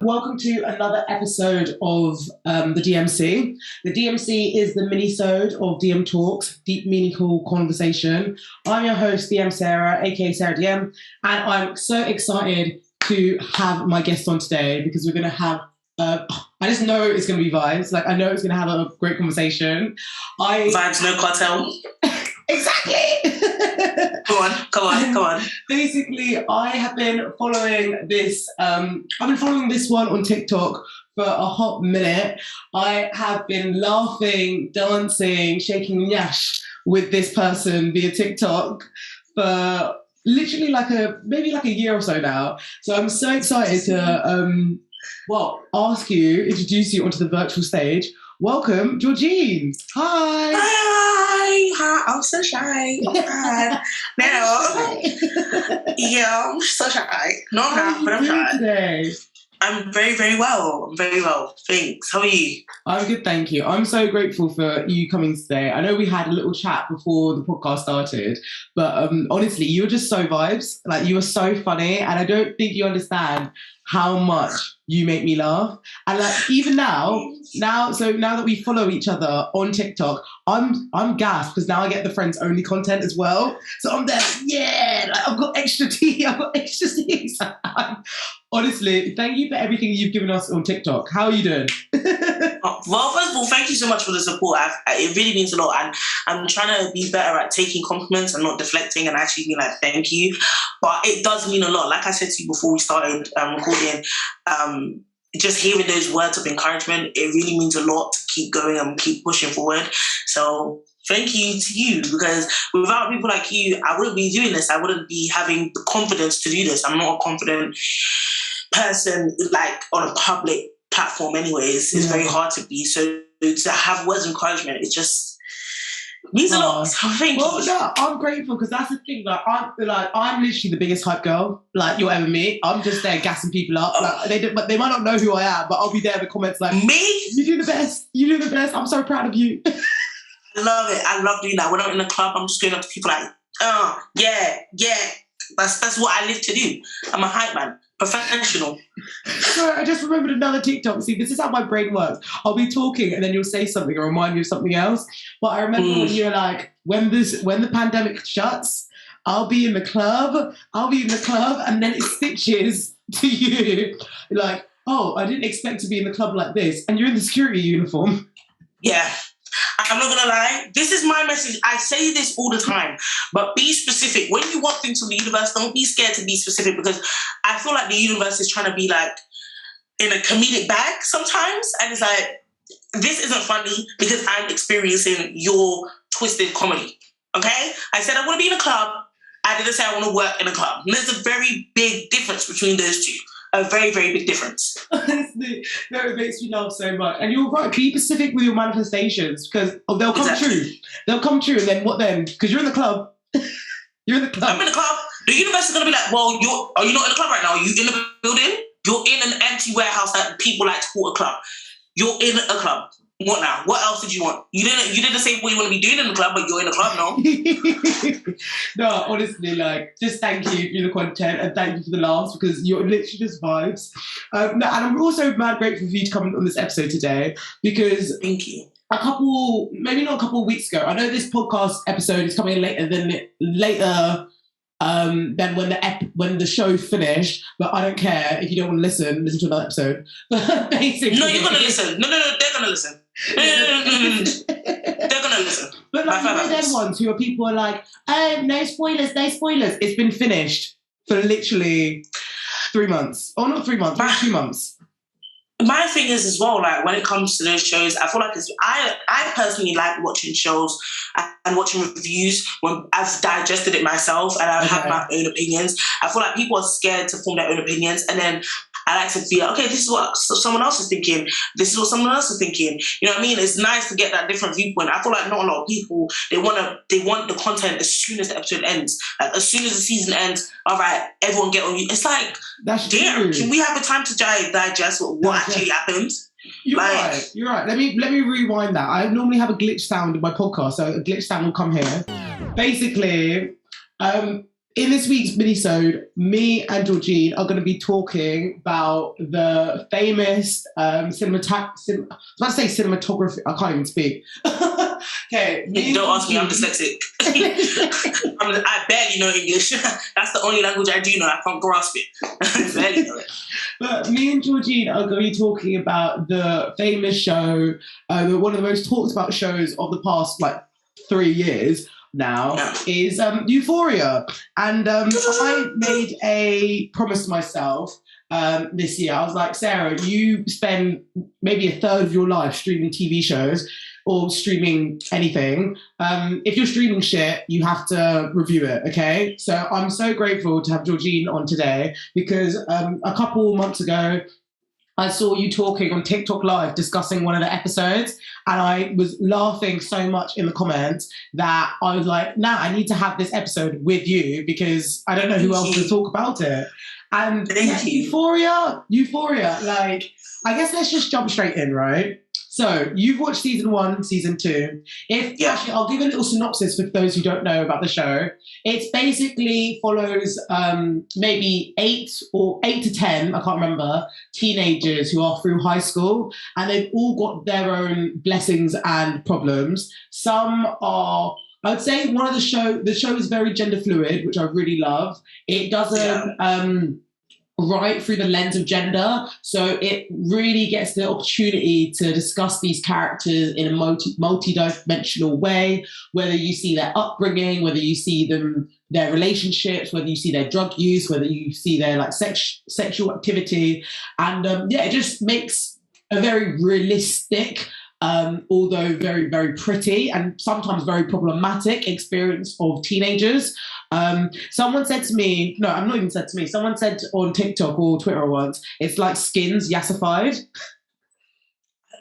Welcome to another episode of the DMC. The DMC is the minisode of DM Talks, Deep Meaningful Conversation. I'm your host, DM.Seerah, a.k.a. Sarah DM, and I'm so excited to have my guest on today because we're going to have, I just know it's going to be vibes. Like, I know it's going to have a great conversation. Vibes, no cartel. Exactly. Come on. Basically, I have been following this. I've been following this one on TikTok for a hot minute. I have been laughing, dancing, shaking nyash with this person via TikTok for literally maybe a year or so now. So I'm so excited to ask you, introduce you onto the virtual stage. Welcome, Georgine. Hi. Hi. I'm so shy. Oh God. Yeah, I'm so shy. No, I'm not, but I'm shy. Today? I'm very, very well. I'm very well. Thanks. How are you? I'm good, thank you. I'm so grateful for you coming today. I know we had a little chat before the podcast started, but honestly, you were just so vibes. Like, you were so funny, and I don't think you understand how much you make me laugh. And like, even now that we follow each other on TikTok, I'm gassed because now I get the friends only content as well. So I'm there, like, I've got extra tea, So honestly, thank you for everything you've given us on TikTok. How are you doing? Well, first of all, thank you so much for the support. It really means a lot, and I'm trying to be better at taking compliments and not deflecting and actually being like, thank you. But it does mean a lot. Like I said to you before we started recording, just hearing those words of encouragement, it really means a lot to keep going and keep pushing forward. So thank you to you, because without people like you, I wouldn't be doing this. I wouldn't be having the confidence to do this. I'm not a confident person, like, on a public platform anyways. It's very hard to be. So to have words of encouragement, it just means a lot. So thank you. No, I'm grateful because that's the thing. I'm literally the biggest hype girl like you'll ever meet. I'm just there gassing people up. But they might not know who I am, but I'll be there in the comments like, me? You do the best. You do the best. I'm so proud of you. I love it. I love doing that. When I'm in the club, I'm just going up to people like, yeah. That's what I live to do. I'm a hype man. Professional. Sorry, I just remembered another TikTok. See, this is how my brain works. I'll be talking and then you'll say something or remind me of something else. But I remember when you were like, when the pandemic shuts, I'll be in the club, and then it stitches to you. Like, oh, I didn't expect to be in the club like this. And you're in the security uniform. Yeah. I'm not going to lie. This is my message. I say this all the time, but be specific. When you want things from the universe, don't be scared to be specific, because I feel like the universe is trying to be like in a comedic bag sometimes. And it's like, this isn't funny because I'm experiencing your twisted comedy. Okay? I said I want to be in a club. I didn't say I want to work in a club. And there's a very big difference between those two. A very, very big difference. Honestly, no, it makes me laugh so much. And you're right, be specific with your manifestations, because they'll come true. They'll come true, and then what then? Because you're in the club. You're in the club. I'm in the club. The universe is going to be like, well, are you not in the club right now? Are you in the building? You're in an empty warehouse that people like to call a club. You're in a club. What now? What else did you want? You didn't say what you want to be doing in the club, but you're in the club now. No, honestly, like, just thank you for the content and thank you for the laughs, because you're literally just vibes. And I'm also mad grateful for you to come on this episode today, because thank you. Maybe not a couple of weeks ago, I know this podcast episode is coming later than when the show finished, but I don't care if you don't want to listen to another episode. But basically, no, you're gonna listen. No, they're gonna listen. They're gonna listen. But like, you know them ones who are people are like, oh, no spoilers. It's been finished for literally 3 months. Oh, not 3 months, maybe 2 months. My thing is as well, like, when it comes to those shows, I feel like I personally like watching shows and watching reviews when I've digested it myself and I've had my own opinions. I feel like people are scared to form their own opinions, and then I like to feel, okay, this is what someone else is thinking. This is what someone else is thinking. You know what I mean? It's nice to get that different viewpoint. I feel like not a lot of people, they want the content as soon as the episode ends. Like, as soon as the season ends, all right, everyone get on you. It's like, damn, can we have the time to digest what actually happened? You're right. Let me rewind that. I normally have a glitch sound in my podcast, so a glitch sound will come here. Basically, In this week's minisode, me and Georgine are going to be talking about the famous cinematography. I can't even speak. Okay, don't ask me. I'm dyslexic. I barely know English. That's the only language I do know. I can't grasp it. I barely know it. But me and Georgine are going to be talking about the famous show, one of the most talked about shows of the past 3 years now, is Euphoria. And I made a promise to myself this year. I was like, Sarah, you spend maybe a third of your life streaming TV shows or streaming anything. If you're streaming shit, you have to review it, okay? So I'm so grateful to have Georgine on today because a couple months ago, I saw you talking on TikTok Live discussing one of the episodes, and I was laughing so much in the comments that I was like, nah, I need to have this episode with you because I don't know who else to talk about it. And Euphoria, I guess let's just jump straight in, right? So you've watched season 1, season 2. Actually, I'll give a little synopsis for those who don't know about the show. It basically follows maybe 8 to 10, I can't remember, teenagers who are through high school, and they've all got their own blessings and problems. Some are, I would say, the show is very gender fluid, which I really love. It doesn't right through the lens of gender, so it really gets the opportunity to discuss these characters in a multi-dimensional way, whether you see their upbringing, whether you see their relationships, whether you see their drug use, whether you see their sexual activity, and it just makes a very realistic, although very, very pretty and sometimes very problematic experience of teenagers. Someone said to me, no, I'm not even said to me, someone said on TikTok or Twitter once, it's like Skins yassified.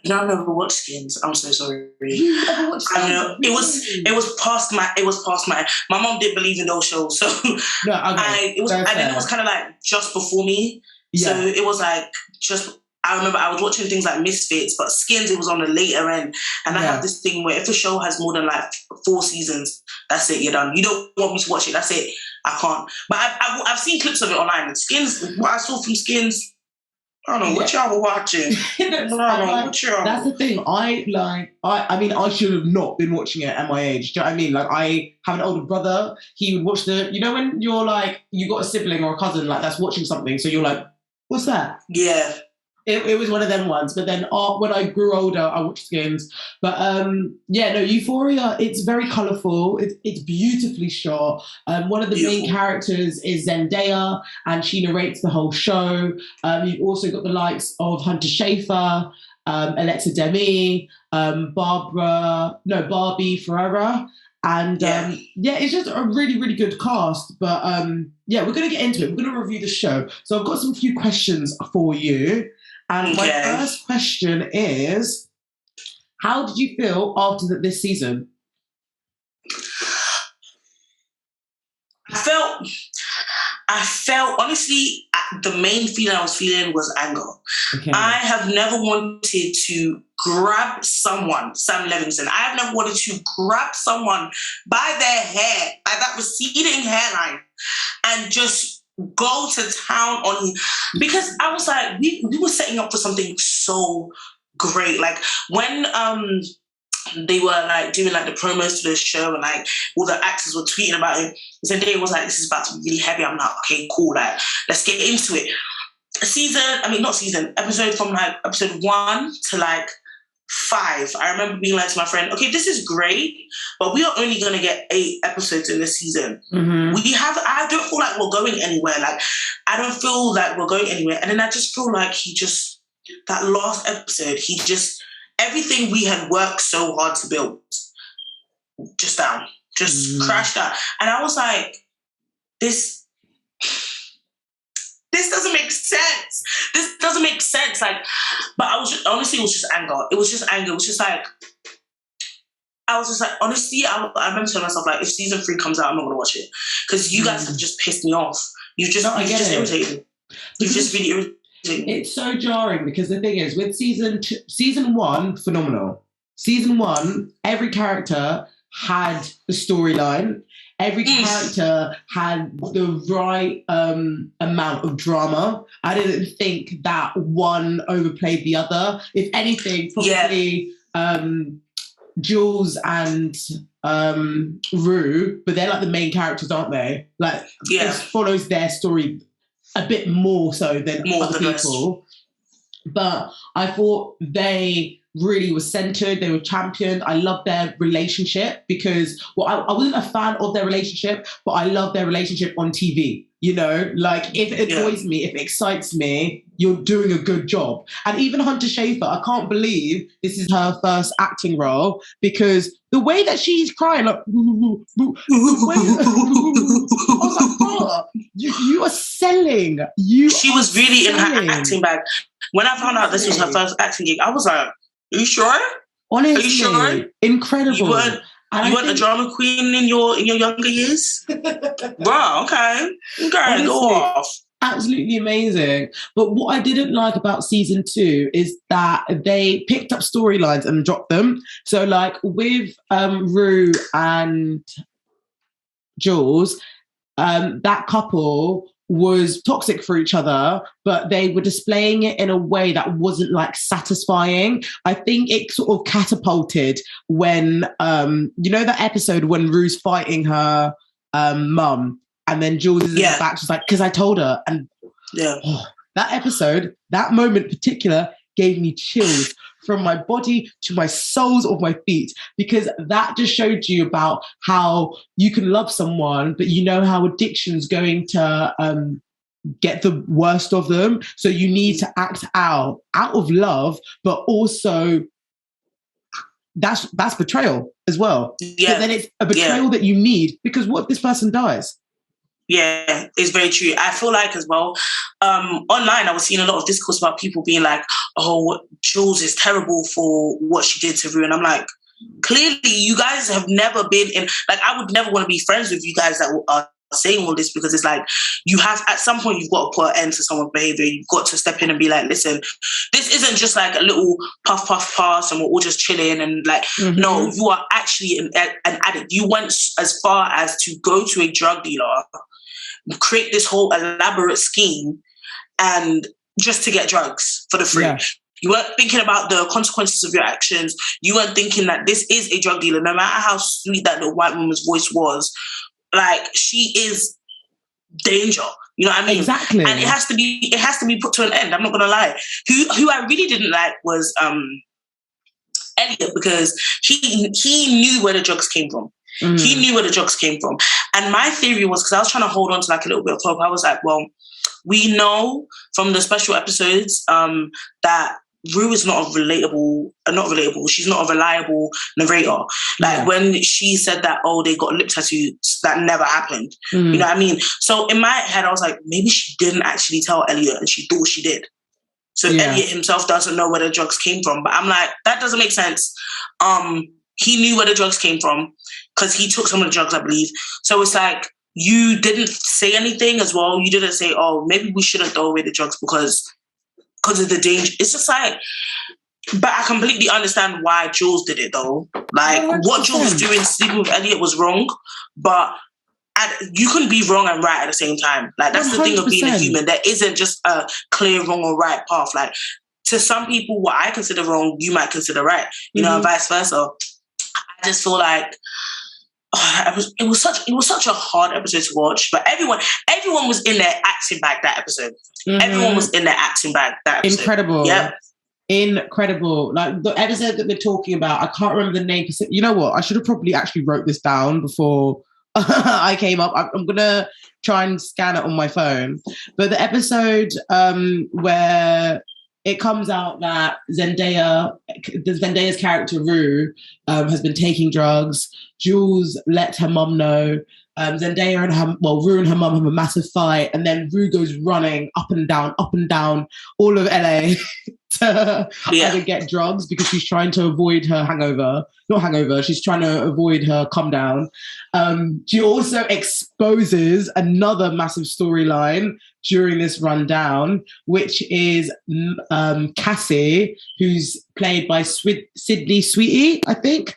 No, I've never watched Skins. I'm so sorry. You never watched Skins? I know. It was past my my mom didn't believe in those shows, so no, okay. it was kind of like just before me. Yeah. So it was like just. I remember I was watching things like Misfits, but Skins, it was on the later end. And I have this thing where if a show has more than 4 seasons, that's it, you're done. You don't want me to watch it, that's it. I can't. But I've seen clips of it online. And Skins, what I saw from Skins, I don't know what y'all were watching. That's the thing. I mean, I should have not been watching it at my age. Do you know what I mean? I have an older brother. He would watch you know when you're you got a sibling or a cousin that's watching something, so you're like, what's that? Yeah. It was one of them ones, but then when I grew older, I watched Skins. But Euphoria, it's very colourful. It's beautifully shot. One of the main characters is Zendaya, and she narrates the whole show. You've also got the likes of Hunter Schafer, Alexa Demi, Barbie Ferreira. And it's just a really, really good cast. But we're going to get into it. We're going to review the show. So I've got some few questions for you. And my first question is, how did you feel after this season? I felt, honestly, the main feeling I was feeling was anger. Okay. I have never wanted to grab someone, Sam Levinson, I have never wanted to grab someone by their hair, by that receding hairline, and just go to town on him. Because I was like, we were setting up for something so great. When they were doing the promos to the show and all the actors were tweeting about it, Zendaya was like, this is about to be really heavy. I'm like, okay, cool, let's get into it. Episode from episode 1 to 5. I remember being to my friend, okay, this is great, but we are only going to get 8 episodes in this season. Mm-hmm. I don't feel like we're going anywhere. I don't feel like we're going anywhere. And then I just feel like that last episode, everything we had worked so hard to build, just crashed out. And I was like, this doesn't make sense. This doesn't make sense. But I was honestly, it was just anger. It was just anger. It was just honestly, I remember telling myself, if season 3 comes out, I'm not going to watch it. Because you guys have just pissed me off. You've just irritated me. You've just really irritated me. It's so jarring because the thing is, with season 1, phenomenal. Season 1, every character had a storyline. Every character had the right amount of drama. I didn't think that one overplayed the other. If anything, probably Jules and Rue, but they're like the main characters, aren't they? Like, it follows their story a bit more so than other people. But I thought they really were centered. They were championed. I loved their relationship because, I wasn't a fan of their relationship, but I love their relationship on TV. You know, like, if it annoys me, if it excites me, you're doing a good job. And even Hunter Schafer, I can't believe this is her first acting role, because the way that she's crying, like, I was like, oh, you are selling. She was really in her acting bag. When I found out this was her first acting gig, I was like, are you sure? Honestly, are you sure? Incredible. You weren't a drama queen in your younger years? Bro, okay. Honestly, go off. Absolutely amazing. But what I didn't like about season 2 is that they picked up storylines and dropped them. So, like, with Rue and Jules, that couple was toxic for each other, but they were displaying it in a way that wasn't, like, satisfying. I think it sort of catapulted when, you know, that episode when Rue's fighting her mum, and then Jules is in the back, she's like, because I told her. And that episode, that moment in particular, gave me chills from my body to my soles of my feet, because that just showed you about how you can love someone, but you know how addiction's going to get the worst of them. So you need to act out of love, but also that's betrayal as well. Yeah. But then it's a betrayal that you need, because what if this person dies? Yeah, it's very true. I feel like as well, online I was seeing a lot of discourse about people being like, oh, Jules is terrible for what she did to Rue. And I'm like, clearly you guys have never been in, like, I would never want to be friends with you guys that are saying all this, because it's like, you have, at some point you've got to put an end to someone's behavior. You've got to step in and be like, listen, this isn't just like a little puff pass and we're all just chilling and like, no, you are actually an addict. You went as far as to go to a drug dealer, create this whole elaborate scheme, and just to get drugs for the free. Yeah. You weren't thinking about the consequences of your actions. You weren't thinking that this is a drug dealer. No matter how sweet that little white woman's voice was, like, she is danger. You know what I mean? Exactly. And it has to be put to an end. I'm not gonna lie. Who I really didn't like was Elliot, because he knew where the drugs came from. He knew where the drugs came from. And my theory was, because I was trying to hold on to like a little bit of hope, I was like, well, we know from the special episodes that Rue is not relatable. She's not a reliable narrator. Like when she said that, oh, they got lip tattoos, that never happened. You know what I mean? So in my head, I was like, maybe she didn't actually tell Elliot and she thought she did. So Elliot himself doesn't know where the drugs came from. But I'm like, that doesn't make sense. He knew where the drugs came from because he took some of the drugs, I believe. So it's like, you didn't say anything as well. You didn't say, oh, maybe we shouldn't throw away the drugs because of the danger. It's just like, but I completely understand why Jules did it though. Like 100%. What Jules was doing, sleeping with Elliot, was wrong, but you couldn't be wrong and right at the same time. Like that's 100%. The thing of being a human. There isn't just a clear wrong or right path. Like to some people, what I consider wrong, you might consider right. You know, and vice versa. I just feel like it was such a hard episode to watch. But everyone was in their acting bag that episode. Everyone was in their acting bag that episode. Incredible. Yep. Incredible. Like the episode that we're talking about, I can't remember the name. You know what? I should have probably actually wrote this down before I came up. I'm gonna try and scan it on my phone. But the episode where it comes out that Zendaya's character Rue has been taking drugs. Jules let her mum know. Zendaya and Rue and her mum have a massive fight, and then Rue goes running up and down all of LA to either get drugs because she's trying to avoid her she's trying to avoid her come down. She also exposes another massive storyline during this rundown, which is Cassie, who's played by Sydney Sweetie, I think.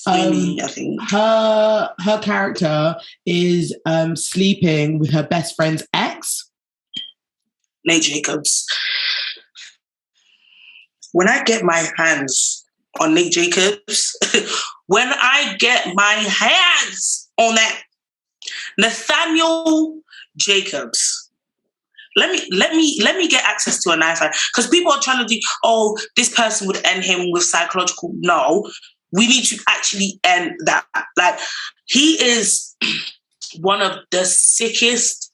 I think her character is sleeping with her best friend's ex, Nate Jacobs. When I get my hands on Nate Jacobs, when I get my hands on that Nathaniel Jacobs, let me get access to a knife, because people are trying to do, oh, this person would end him with psychological. No, we need to actually end that. Like, he is one of the sickest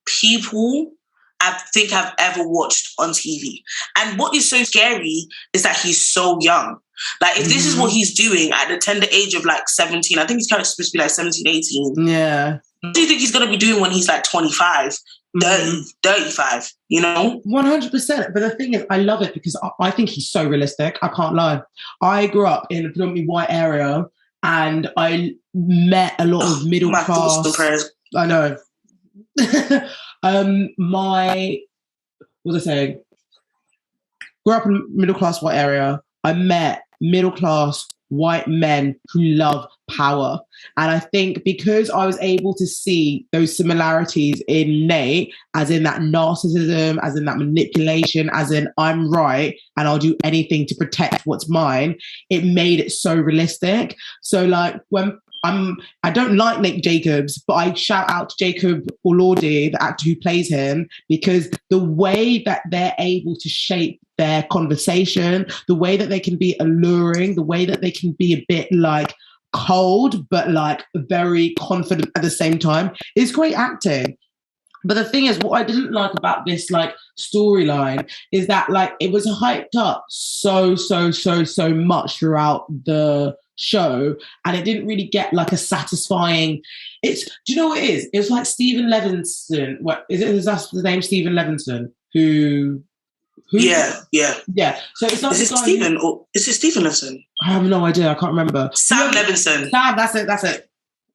people I think I've ever watched on TV. And what is so scary is that he's so young. Like, if this is what he's doing at the tender age of like 17, I think he's kind of supposed to be like 17, 18. Yeah. What do you think he's going to be doing when he's like 25, 30, 35, you know? 100%. But the thing is, I love it because I think he's so realistic. I can't lie. I grew up in a predominantly white area and I met a lot of middle class. I know. What was I saying? Grew up in middle class white area. I met middle class white men who love power. And I think because I was able to see those similarities in Nate, as in that narcissism, as in that manipulation, as in I'm right and I'll do anything to protect what's mine, it made it so realistic. So like when I don't like Nate Jacobs, but I shout out to Jacob Elordi, the actor who plays him, because the way that they're able to shape their conversation, the way that they can be alluring, the way that they can be a bit like cold, but like very confident at the same time, is great acting. But the thing is, what I didn't like about this like storyline is that like it was hyped up so much throughout the show, and it didn't really get like a satisfying. Do you know what it is? It was like Stephen Levinson. What is that the name? Stephen Levinson, who? Yeah. So it's not. Is it Stephen or is it Stephen Levinson? I have no idea. I can't remember. Sam Levinson. Sam. That's it.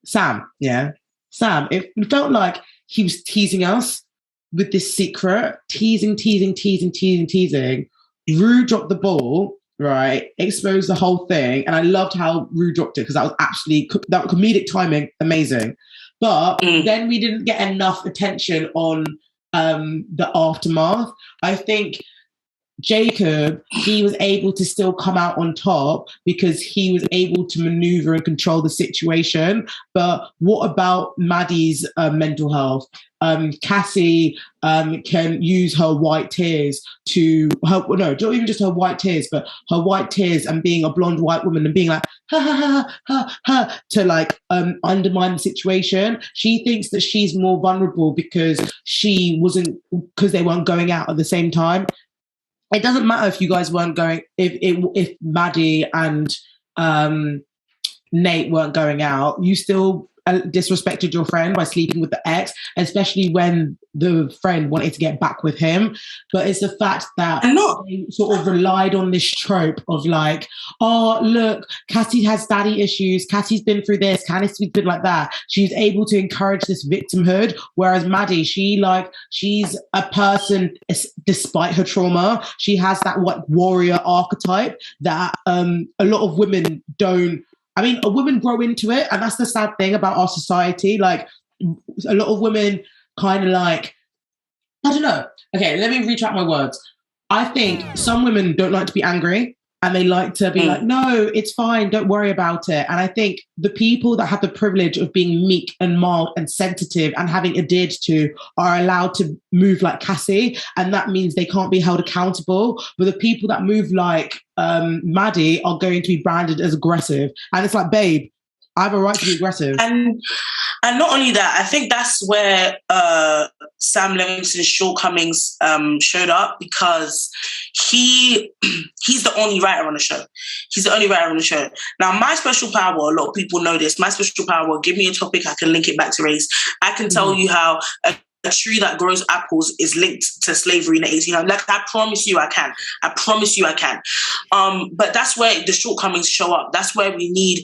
Sam. Yeah. Sam. It felt like he was teasing us with this secret, teasing. Rue dropped the ball. Right, exposed the whole thing, and I loved how Rue dropped it because that was actually that comedic timing, amazing. But then we didn't get enough attention on the aftermath. I think Jacob, he was able to still come out on top because he was able to maneuver and control the situation. But what about Maddie's mental health? Cassie can use her white tears not even just her white tears, but her white tears and being a blonde white woman and being like, ha, to like undermine the situation. She thinks that she's more vulnerable because they weren't going out at the same time. It doesn't matter if you guys weren't going, if Maddie and Nate weren't going out, you still disrespected your friend by sleeping with the ex, especially when the friend wanted to get back with him. But it's the fact that they sort of relied on this trope of like, oh, look, Cassie has daddy issues. Cassie's been through this. Cassie's been like that. She's able to encourage this victimhood. Whereas Maddie, she's a person, despite her trauma, she has that warrior archetype that a lot of women don't. I mean, women grow into it, and that's the sad thing about our society. Like, a lot of women kind of like, I don't know. Okay, let me retract my words. I think some women don't like to be angry, and they like to be like, no, it's fine, don't worry about it. And I think the people that have the privilege of being meek and mild and sensitive and having adhered to are allowed to move like Cassie, and that means they can't be held accountable. But the people that move like Maddie are going to be branded as aggressive. And it's like, babe, I have a right to be aggressive. And not only that, I think that's where Sam Levinson's shortcomings showed up, because he's the only writer on the show. He's the only writer on the show. Now, my special power, a lot of people know this, my special power, give me a topic, I can link it back to race. I can tell you how a tree that grows apples is linked to slavery in the 1800s. Like, I promise you I can. But that's where the shortcomings show up. That's where we need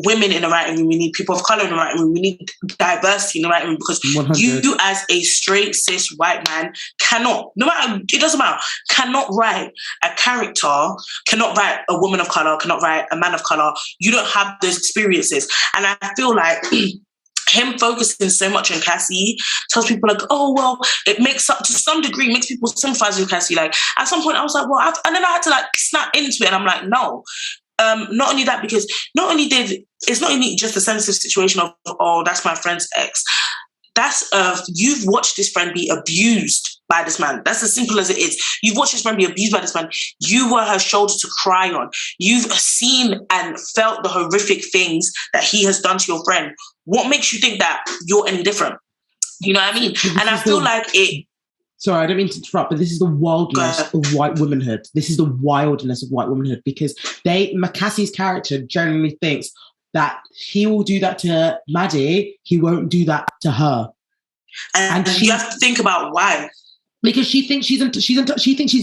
women in the writing room. We need people of color in the writing room. We need diversity in the writing room, because 100. You as a straight cis white man cannot, no matter, it doesn't matter, cannot write a character, cannot write a woman of color, cannot write a man of color. You don't have those experiences. And I feel like him focusing so much on Cassie tells people like, oh, well, it makes up to some degree, makes people sympathize with Cassie. Like at some point I was like, well, and then I had to like snap into it, and I'm like, no. Not only that, because it's not only just a sensitive situation of, oh, that's my friend's ex. That's you've watched this friend be abused by this man. That's as simple as it is. You've watched this friend be abused by this man. You were her shoulder to cry on. You've seen and felt the horrific things that he has done to your friend. What makes you think that you're any different? You know what I mean? And I feel like it... Sorry, I don't mean to interrupt, but this is the wildness of white womanhood. This is the wildness of white womanhood, because Cassie's character generally thinks that he will do that to Maddie, he won't do that to her. And you have to think about why. Because she thinks she thinks she's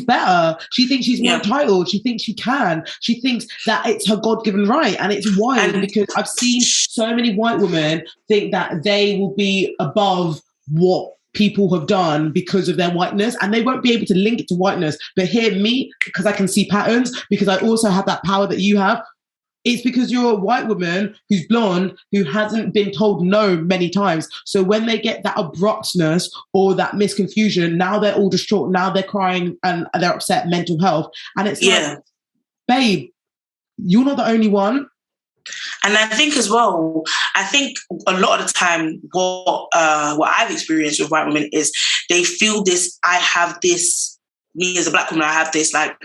better. She thinks she's more entitled. She thinks she can. She thinks that it's her God-given right. And it's wild, because I've seen so many white women think that they will be above what people have done because of their whiteness, and they won't be able to link it to whiteness. But here, me, because I can see patterns, because I also have that power that you have, it's because you're a white woman who's blonde, who hasn't been told no many times. So when they get that abruptness or that misconfusion, now they're all distraught, now they're crying and they're upset, mental health. And it's like, babe, you're not the only one. And I think as well, a lot of the time what I've experienced with white women is they feel this, me as a black woman, I have this like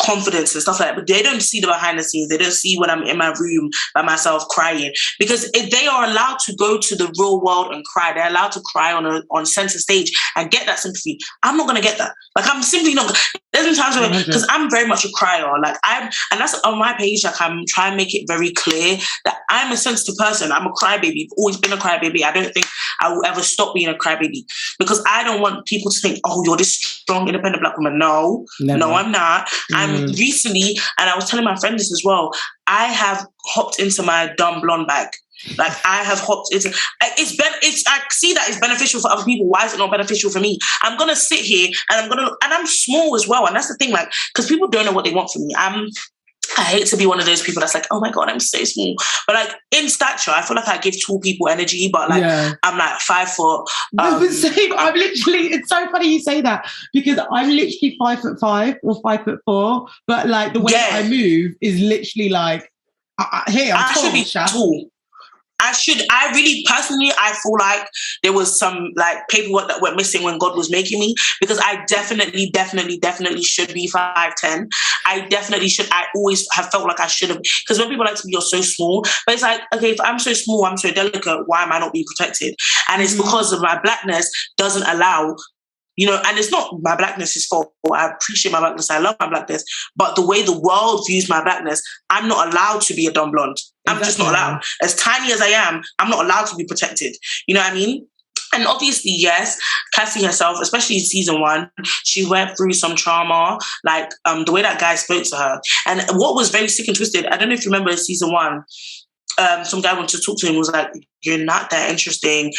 confidence and stuff like that, but they don't see the behind the scenes. They don't see when I'm in my room by myself crying, because if they are allowed to go to the real world and cry, they're allowed to cry on center stage and get that sympathy. I'm not going to get that. Like, I'm simply not. There's been times where, because I'm very much a crier, like and that's on my page, like I'm trying to make it very clear that I'm a sensitive person. I'm a crybaby. I've always been a crybaby. I don't think I will ever stop being a crybaby, because I don't want people to think, oh, you're this strong, independent black woman. No, no, I'm not. I'm recently, and I was telling my friend this as well, I have hopped into my dumb blonde bag. Like, I have hopped into I see that it's beneficial for other people. Why is it not beneficial for me? I'm gonna sit here and I'm small as well, and that's the thing, like, because people don't know what they want from me. I hate to be one of those people that's like, oh my God, I'm so small. But like, in stature, I feel like I give tall people energy, but like, I'm like 5 foot. I'm literally, it's so funny you say that, because I'm literally 5'5" or 5'4", but like the way I move is literally like, I should be tall. I really personally, I feel like there was some like paperwork that went missing when God was making me, because I definitely should be 5'10". I definitely should. I always have felt like I should have, because when people like to be, you're so small, but it's like, okay, if I'm so small, I'm so delicate, why am I not being protected? And it's because of my blackness doesn't allow, you know, and it's not my blackness' fault. I appreciate my blackness. I love my blackness. But the way the world views my blackness, I'm not allowed to be a dumb blonde. I'm just not allowed. As tiny as I am, I'm not allowed to be protected. You know what I mean? And obviously, yes, Cassie herself, especially in season 1, she went through some trauma, like the way that guy spoke to her. And what was very sick and twisted, I don't know if you remember in season 1, some guy wanted to talk to him, was like, you're not that interesting.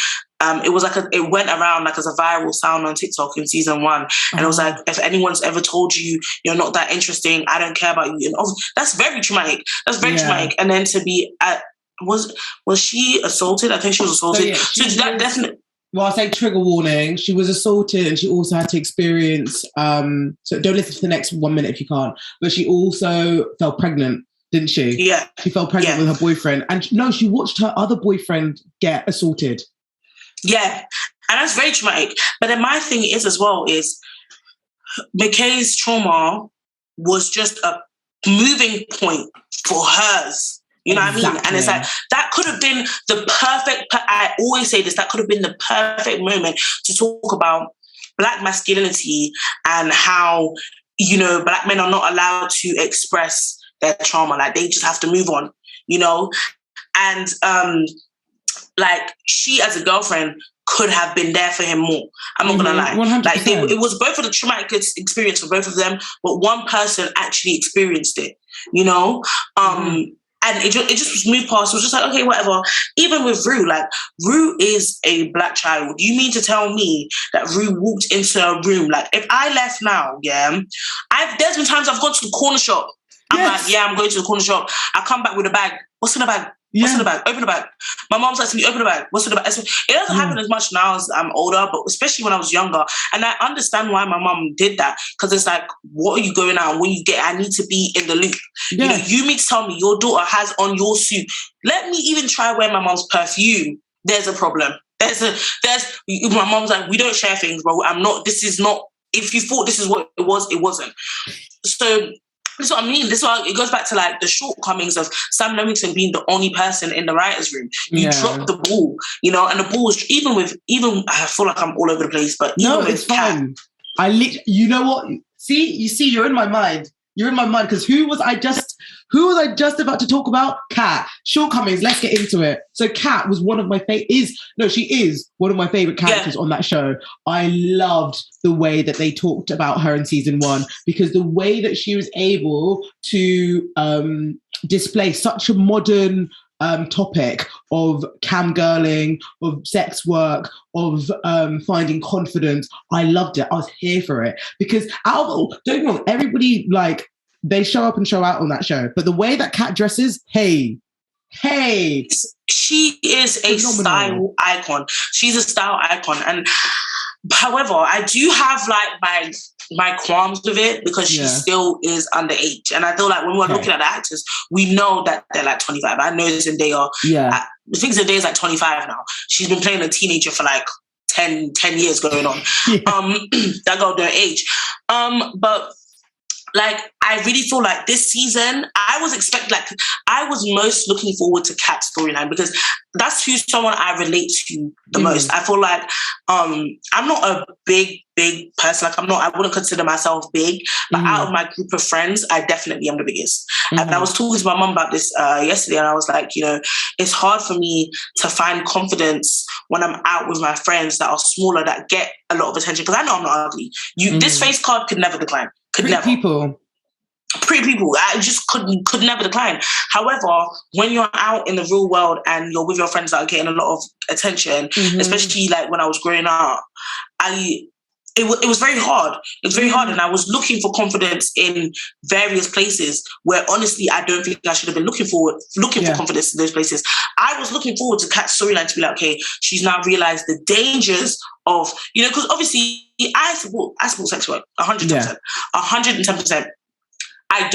It was like it went around like as a viral sound on TikTok in season 1. And it was like, if anyone's ever told you you're not that interesting, I don't care about you. And that's very traumatic. That's very traumatic. And then to be was she assaulted? I think she was assaulted. So that definitely. Well, I'll say trigger warning. She was assaulted, and she also had to experience, so don't listen to the next 1 minute if you can't, but she also fell pregnant, didn't she? Yeah. She fell pregnant with her boyfriend. And no, she watched her other boyfriend get assaulted. Yeah. And that's very traumatic. But then my thing is as well is McKay's trauma was just a moving point for hers. You know what I mean? And it's like, that could have been the perfect, I always say this, that could have been the perfect moment to talk about Black masculinity and how, you know, Black men are not allowed to express their trauma. Like, they just have to move on, you know? And like, she as a girlfriend could have been there for him more. I'm not gonna lie. 100%. Like, it was both of the traumatic experience for both of them, but one person actually experienced it, you know? And it just moved past. It was just like, okay, whatever. Even with Rue, like, Rue is a black child. You mean to tell me that Rue walked into a room? Like, if I left now, there's been times I've gone to the corner shop. I'm like, I'm going to the corner shop. I come back with a bag. What's in the bag? What's in the bag? Open the bag. My mom's like to me, open the bag. What's in the bag? It doesn't happen as much now as I'm older, but especially when I was younger. And I understand why my mom did that. Because it's like, what are you going out? When you get, I need to be in the loop. You know, you mean to tell me your daughter has on your suit. Let me even try wear my mom's perfume. There's a problem. My mom's like, we don't share things, bro. This is not, if you thought this is what it was, it wasn't. So this is what I mean. This is why it goes back to like the shortcomings of Sam Leamington being the only person in the writers' room. You dropped the ball, you know, and the ball was even I feel like I'm all over the place, but it's fine. You know what? You're in my mind. You're in my mind because who was I just about to talk about? Kat. Shortcomings. Let's get into it. So Kat was one of my she is one of my favorite characters on that show. I loved the way that they talked about her in season 1 because the way that she was able to display such a modern topic of camgirling, of sex work, of finding confidence. I loved it. I was here for it because don't get me wrong, everybody like they show up and show out on that show, but the way that Kat dresses, hey, she is a style icon. She's a style icon, and however, I do have like my qualms with it because she still is underage. And I feel like when we're looking at the actors, we know that they're like 25. I know Zendaya. I think Zendaya is like 25 now. She's been playing a teenager for like 10 years going on. That girl don't age. But like, I really feel like this season, I was most looking forward to Kat's storyline because that's someone I relate to the most. I feel like I'm not a big person. Like I wouldn't consider myself big, but out of my group of friends, I definitely am the biggest. And I was talking to my mum about this yesterday, and I was like, you know, it's hard for me to find confidence when I'm out with my friends that are smaller, that get a lot of attention, because I know I'm not ugly. This face card could never decline. Pretty people. I just could never decline. However, when you're out in the real world and you're with your friends that are getting a lot of attention, especially like when I was growing up, it was very hard. It was very hard, and I was looking for confidence in various places where honestly I don't think I should have been looking for confidence in those places. I was looking forward to Kat's storyline to be like, okay, she's now realised the dangers of, you know, because obviously I support sex work 100%, 110%. I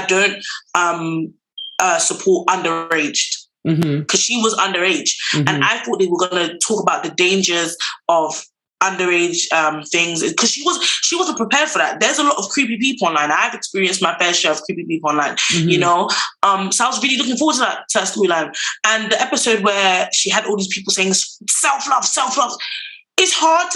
don't support underaged because she was underage, and I thought they were going to talk about the dangers of underage things because she wasn't prepared for that. There's a lot of creepy people online. I've experienced my fair share of creepy people online, you know. So I was really looking forward to that storyline. And the episode where she had all these people saying self-love. It's hard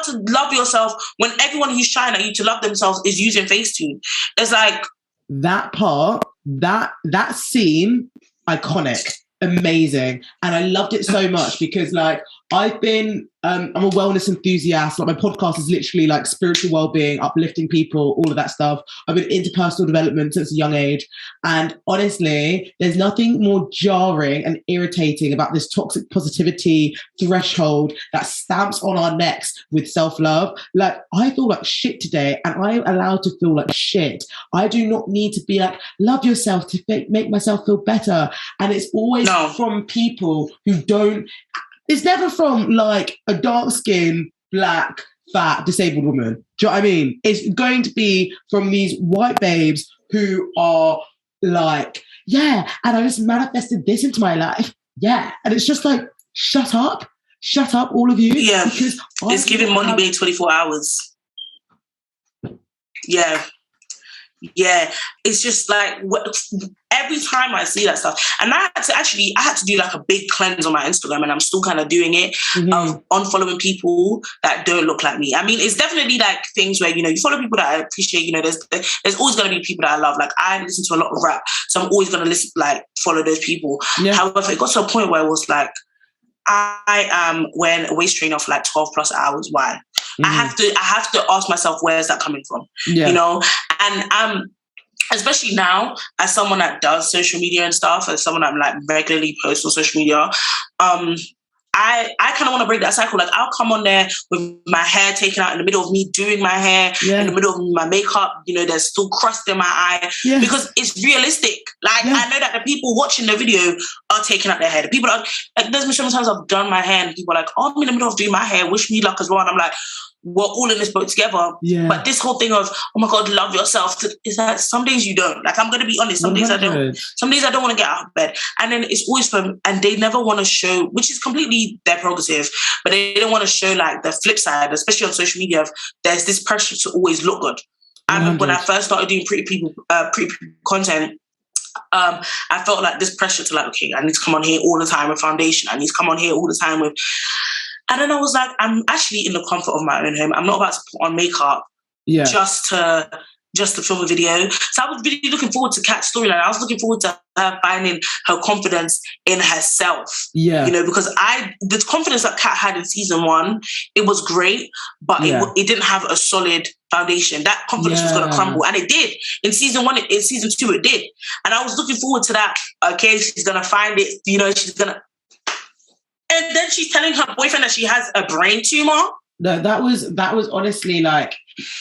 to love yourself when everyone who's trying at you to love themselves is using Facetune. It's like that part, that scene, iconic, amazing, and I loved it so much because like I've been I'm a wellness enthusiast. Like my podcast is literally like spiritual well-being, uplifting people, all of that stuff. I've been into personal development since a young age. And honestly, there's nothing more jarring and irritating about this toxic positivity threshold that stamps on our necks with self-love. Like I feel like shit today and I'm allowed to feel like shit. I do not need to be like, love yourself to make myself feel better. And it's always from people who don't. It's never from like a dark-skinned, black, fat, disabled woman. Do you know what I mean? It's going to be from these white babes who are like, yeah, and I just manifested this into my life. Yeah. And it's just like, shut up, all of you. Yeah, because it's giving Money Bay 24 hours. Yeah. Yeah, it's just like every time I see that stuff, and I had to do like a big cleanse on my Instagram, and I'm still kind of doing it, unfollowing people that don't look like me. I mean, it's definitely like things where, you know, you follow people that I appreciate. You know, there's always going to be people that I love. Like I listen to a lot of rap, so I'm always going to follow those people. Yeah. However, it got to a point where it was like, I am wearing a waist trainer for like 12 plus hours. Why? I have to ask myself, where is that coming from? Yeah. You know, and especially now, as someone that does social media and stuff, as someone that like regularly posts on social media, I kind of want to break that cycle. Like, I'll come on there with my hair taken out in the middle of me doing my hair, in the middle of my makeup, you know, there's still crust in my eye, because it's realistic. Like, I know that the people watching the video are taking out their hair. The people are, like, there's been sometimes I've done my hair and people are like, oh, I'm in the middle of doing my hair, wish me luck as well. And I'm like, we're all in this boat together. But this whole thing of, oh my God, love yourself, is that some days you don't. Like, I'm going to be honest, some days I don't. Some days I don't want to get out of bed. And then it's always fun. And they never want to show, which is completely their prerogative, but they don't want to show like the flip side, especially on social media. There's this pressure to always look good. And when I first started doing pretty people content, I felt like this pressure to like, okay, I need to come on here all the time with foundation. I need to come on here all the time with... And then I was like, I'm actually in the comfort of my own home. I'm not about to put on makeup just to film a video. So I was really looking forward to Kat's storyline. I was looking forward to her finding her confidence in herself. You know, because the confidence that Kat had in season 1, it was great, but it didn't have a solid foundation. That confidence was going to crumble. And it did. In season 1, in season 2, it did. And I was looking forward to that. Okay, she's going to find it. You know, she's going to... And then she's telling her boyfriend that she has a brain tumor. No, that was honestly like,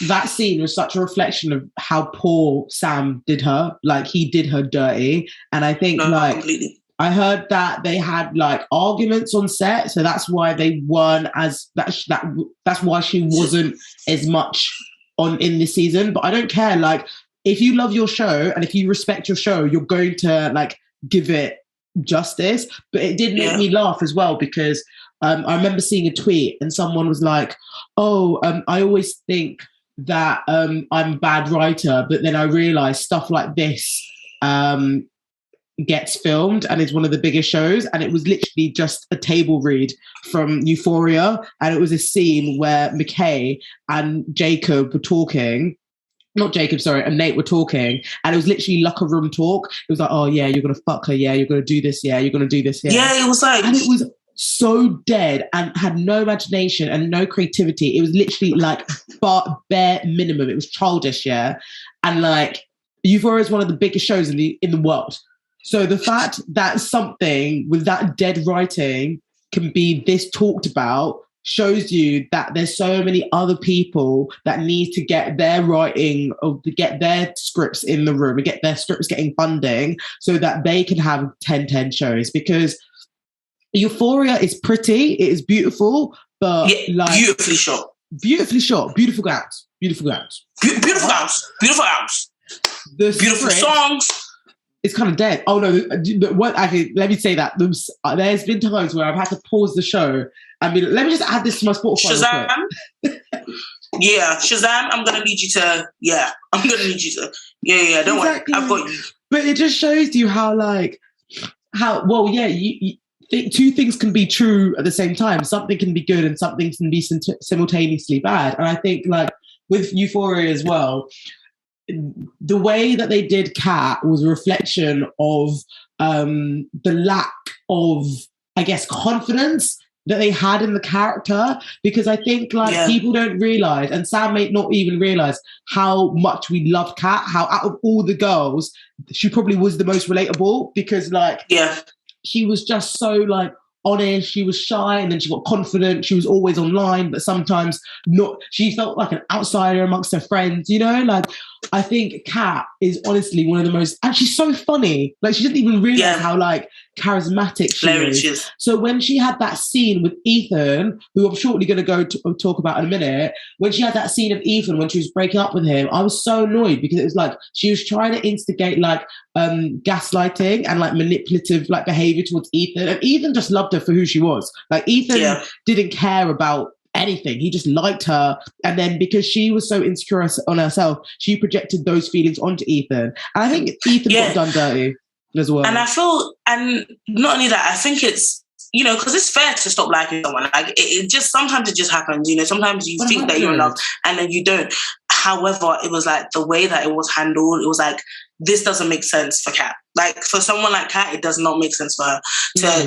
that scene was such a reflection of how poor Sam did her. Like, he did her dirty. And I think completely. I heard that they had like arguments on set, so that's why they weren't as that's why she wasn't as much on in this season. But I don't care. Like, if you love your show and if you respect your show, you're going to like give it justice. But it did make me laugh as well, because I remember seeing a tweet and someone was like, oh, I always think that I'm a bad writer, but then I realized stuff like this gets filmed and is one of the biggest shows. And it was literally just a table read from Euphoria, and it was a scene where McKay and Jacob were talking. Not Jacob, sorry, and Nate were talking, and it was literally locker room talk. It was like, oh yeah, you're gonna fuck her, yeah, you're gonna do this, yeah, you're gonna do this, yeah. Yeah, it was like, and it was so dead and had no imagination and no creativity. It was literally like bare minimum. It was childish, yeah. And like, Euphoria is one of the biggest shows in the world. So the fact that something with that dead writing can be this talked about shows you that there's so many other people that need to get their writing or to get their scripts in the room and get their scripts getting funding so that they can have 10/10 shows. Because Euphoria is pretty, it is beautiful, but like beautifully shot, beautiful gowns, beautiful gowns, beautiful songs. It's kind of dead. Oh no! What? Actually, let me say that there's been times where I've had to pause the show. I mean, let me just add this to my Spotify. Shazam. Shazam. I'm gonna need you to. Yeah, I'm gonna need you to. Yeah. Don't worry, I've got you. But it just shows you how well, yeah. Two things can be true at the same time. Something can be good and something can be simultaneously bad. And I think like with Euphoria as well, the way that they did Kat was a reflection of the lack of, I guess, confidence that they had in the character. Because I think like people don't realise, and Sam may not even realise how much we loved Kat, how out of all the girls, she probably was the most relatable, because like she was just so like honest, she was shy, and then she got confident, she was always online, but sometimes not. She felt like an outsider amongst her friends, you know? Like, I think Kat is honestly one of the most, and she's so funny. Like, she didn't even realise how like charismatic she is. So when she had that scene with Ethan, who I'm shortly going to go talk about in a minute, when she had that scene of Ethan when she was breaking up with him, I was so annoyed, because it was like she was trying to instigate like gaslighting and like manipulative like behavior towards Ethan, and Ethan just loved her for who she was. Like, Ethan didn't care about anything, he just liked her. And then because she was so insecure on herself, she projected those feelings onto Ethan, and I think Ethan got done dirty as well. And I feel, and not only that, I think it's, you know, because it's fair to stop liking someone. Like, it just, sometimes it just happens, you know, sometimes you think that you're in love and then you don't. However, it was like the way that it was handled, it was like, this doesn't make sense for Kat. Like for someone like Kat, it does not make sense for her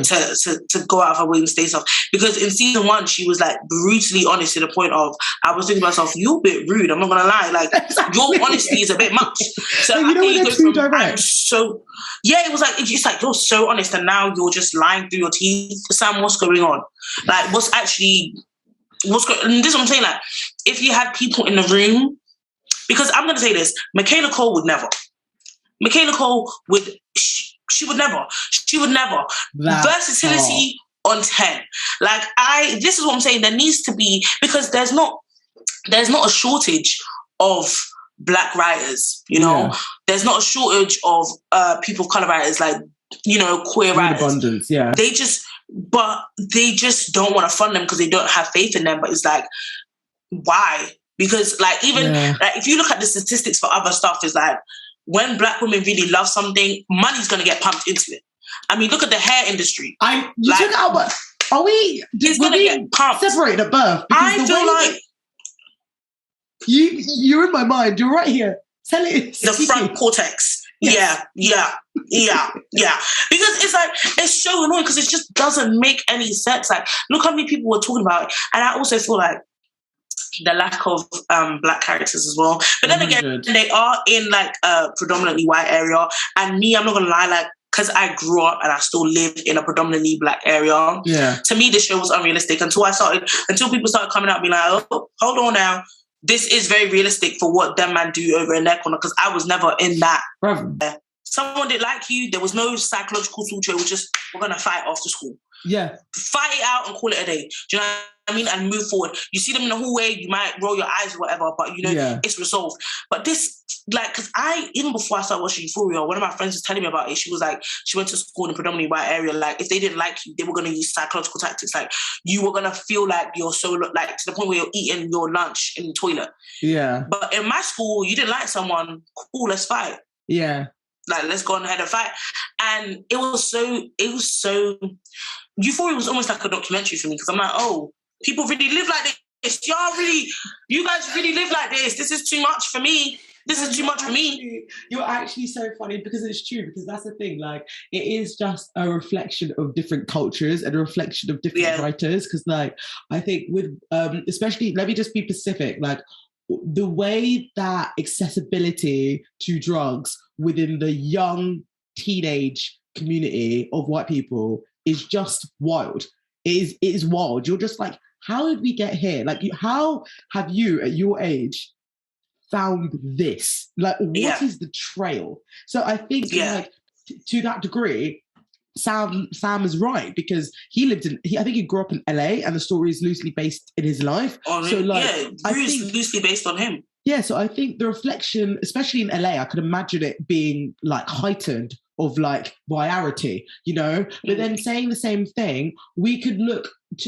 to go out of her way and stay soft. Because in season 1, she was like brutally honest to the point of, I was thinking to myself, you're a bit rude. I'm not gonna lie. Like your honesty is a bit much. So you know when they're too direct. It was like, it's like you're so honest, and now you're just lying through your teeth. Sam, what's going on? Like what's going? And this is what I'm saying. Like if you had people in the room, because I'm gonna say this, Michaela Cole would never. Michaela Cole would, she would never. She would never. Versatility on 10. Like this is what I'm saying. There needs to be, because there's not a shortage of Black writers, you know. Yeah. There's not a shortage of people of color writers, like, you know, queer writers. Abundance, yeah. They just don't want to fund them because they don't have faith in them. But it's like, why? Because like even like if you look at the statistics for other stuff, it's like, when Black women really love something, money's going to get pumped into it. I mean, look at the hair industry. You took out, but are we? It's going to get pumped. Separated at birth. I feel like you're in my mind. You're right here. Tell it. The front cortex. Yes. Yeah. Because it's like, it's so annoying because it just doesn't make any sense. Like, look how many people were talking about it. And I also feel like the lack of Black characters as well. But then again, they are in like a predominantly white area. And me, I'm not gonna lie, like, because I grew up and I still live in a predominantly Black area. Yeah. To me, this show was unrealistic until people started coming out and being like, oh, hold on now. This is very realistic for what them man do over in their corner, because I was never in that. Someone didn't like you. There was no psychological torture. It was just, we're gonna fight after school. Yeah. Fight it out and call it a day. Do you know what I mean? And move forward. You see them in the hallway, you might roll your eyes or whatever, but you know, it's resolved. But this, like, because even before I started watching Euphoria, one of my friends was telling me about it. She was like, she went to school in a predominantly white area. Like, if they didn't like you, they were going to use psychological tactics. Like, you were going to feel like you're so, like, to the point where you're eating your lunch in the toilet. Yeah. But in my school, you didn't like someone, cool, let's fight. Yeah. Like, let's go on ahead and fight. And it was so, Euphoria was almost like a documentary for me, because I'm like, oh, people really live like this. You guys really live like this. This is too much for me. This is too much for me. You're actually so funny, because it's true, because that's the thing. Like, it is just a reflection of different cultures and a reflection of different writers. Because, like, I think with, especially, let me just be specific, like, the way that accessibility to drugs within the young teenage community of white people is just wild. It is wild. You're just like, how did we get here? Like, how have you, at your age, found this? Like, what is the trail? So I think, like, to that degree, Sam is right, because I think he grew up in LA, and the story is loosely based in his life. So, like, loosely based on him. Yeah, so I think the reflection, especially in LA, I could imagine it being like heightened of like virality, you know? But then saying the same thing, we could look we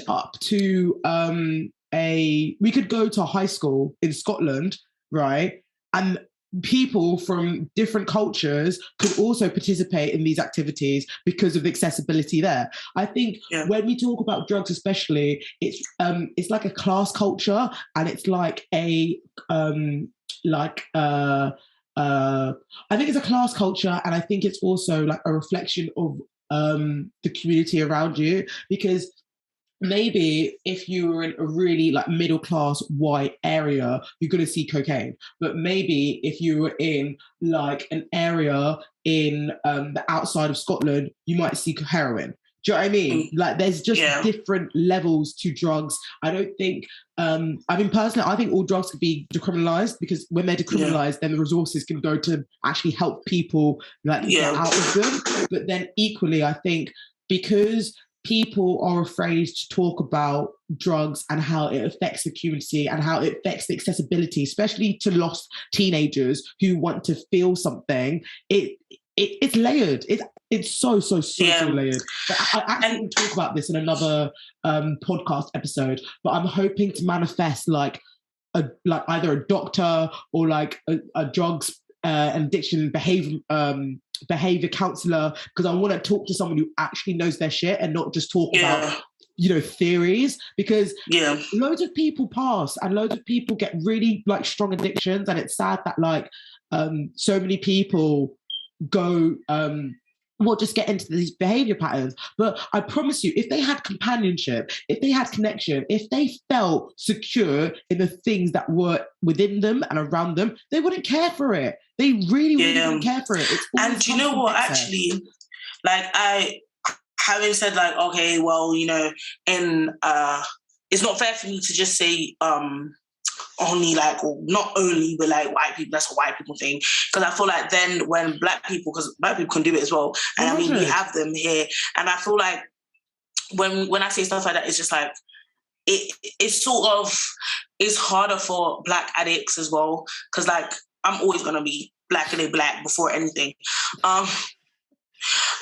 could go to a high school in Scotland, right? And people from different cultures could also participate in these activities because of the accessibility there. I think when we talk about drugs, especially, it's like a class culture, and it's like I think it's a class culture, and I think it's also like a reflection of the community around you, because maybe if you were in a really like middle class white area, you're going to see cocaine. But maybe if you were in like an area in the outside of Scotland, you might see heroin. Do you know what I mean? Like, there's just different levels to drugs. I don't think, personally, I think all drugs could be decriminalised, because when they're decriminalised, then the resources can go to actually help people like get out of them. But then equally, I think because people are afraid to talk about drugs and how it affects the community and how it affects the accessibility, especially to lost teenagers who want to feel something, it's layered. It's so layered. But I actually will talk about this in another podcast episode, but I'm hoping to manifest like either a doctor or like a drugs and addiction behavior counselor, because I want to talk to someone who actually knows their shit and not just talk about theories, because loads of people pass and loads of people get really like strong addictions, and it's sad that like so many people go just get into these behavior patterns. But I promise you, if they had companionship, if they had connection, if they felt secure in the things that were within them and around them, they wouldn't care for it. They really wouldn't care for it. And do you know what, actually, like having said like, okay, well, in it's not fair for me to just say only like, or not only, but like white people, that's a white people thing. Because I feel like then when black people, because black people can do it as well, and I mean, we have them here, and I feel like when I say stuff like that, it's just like, it's sort of, it's harder for black addicts as well, because like, I'm always going to be black and black before anything.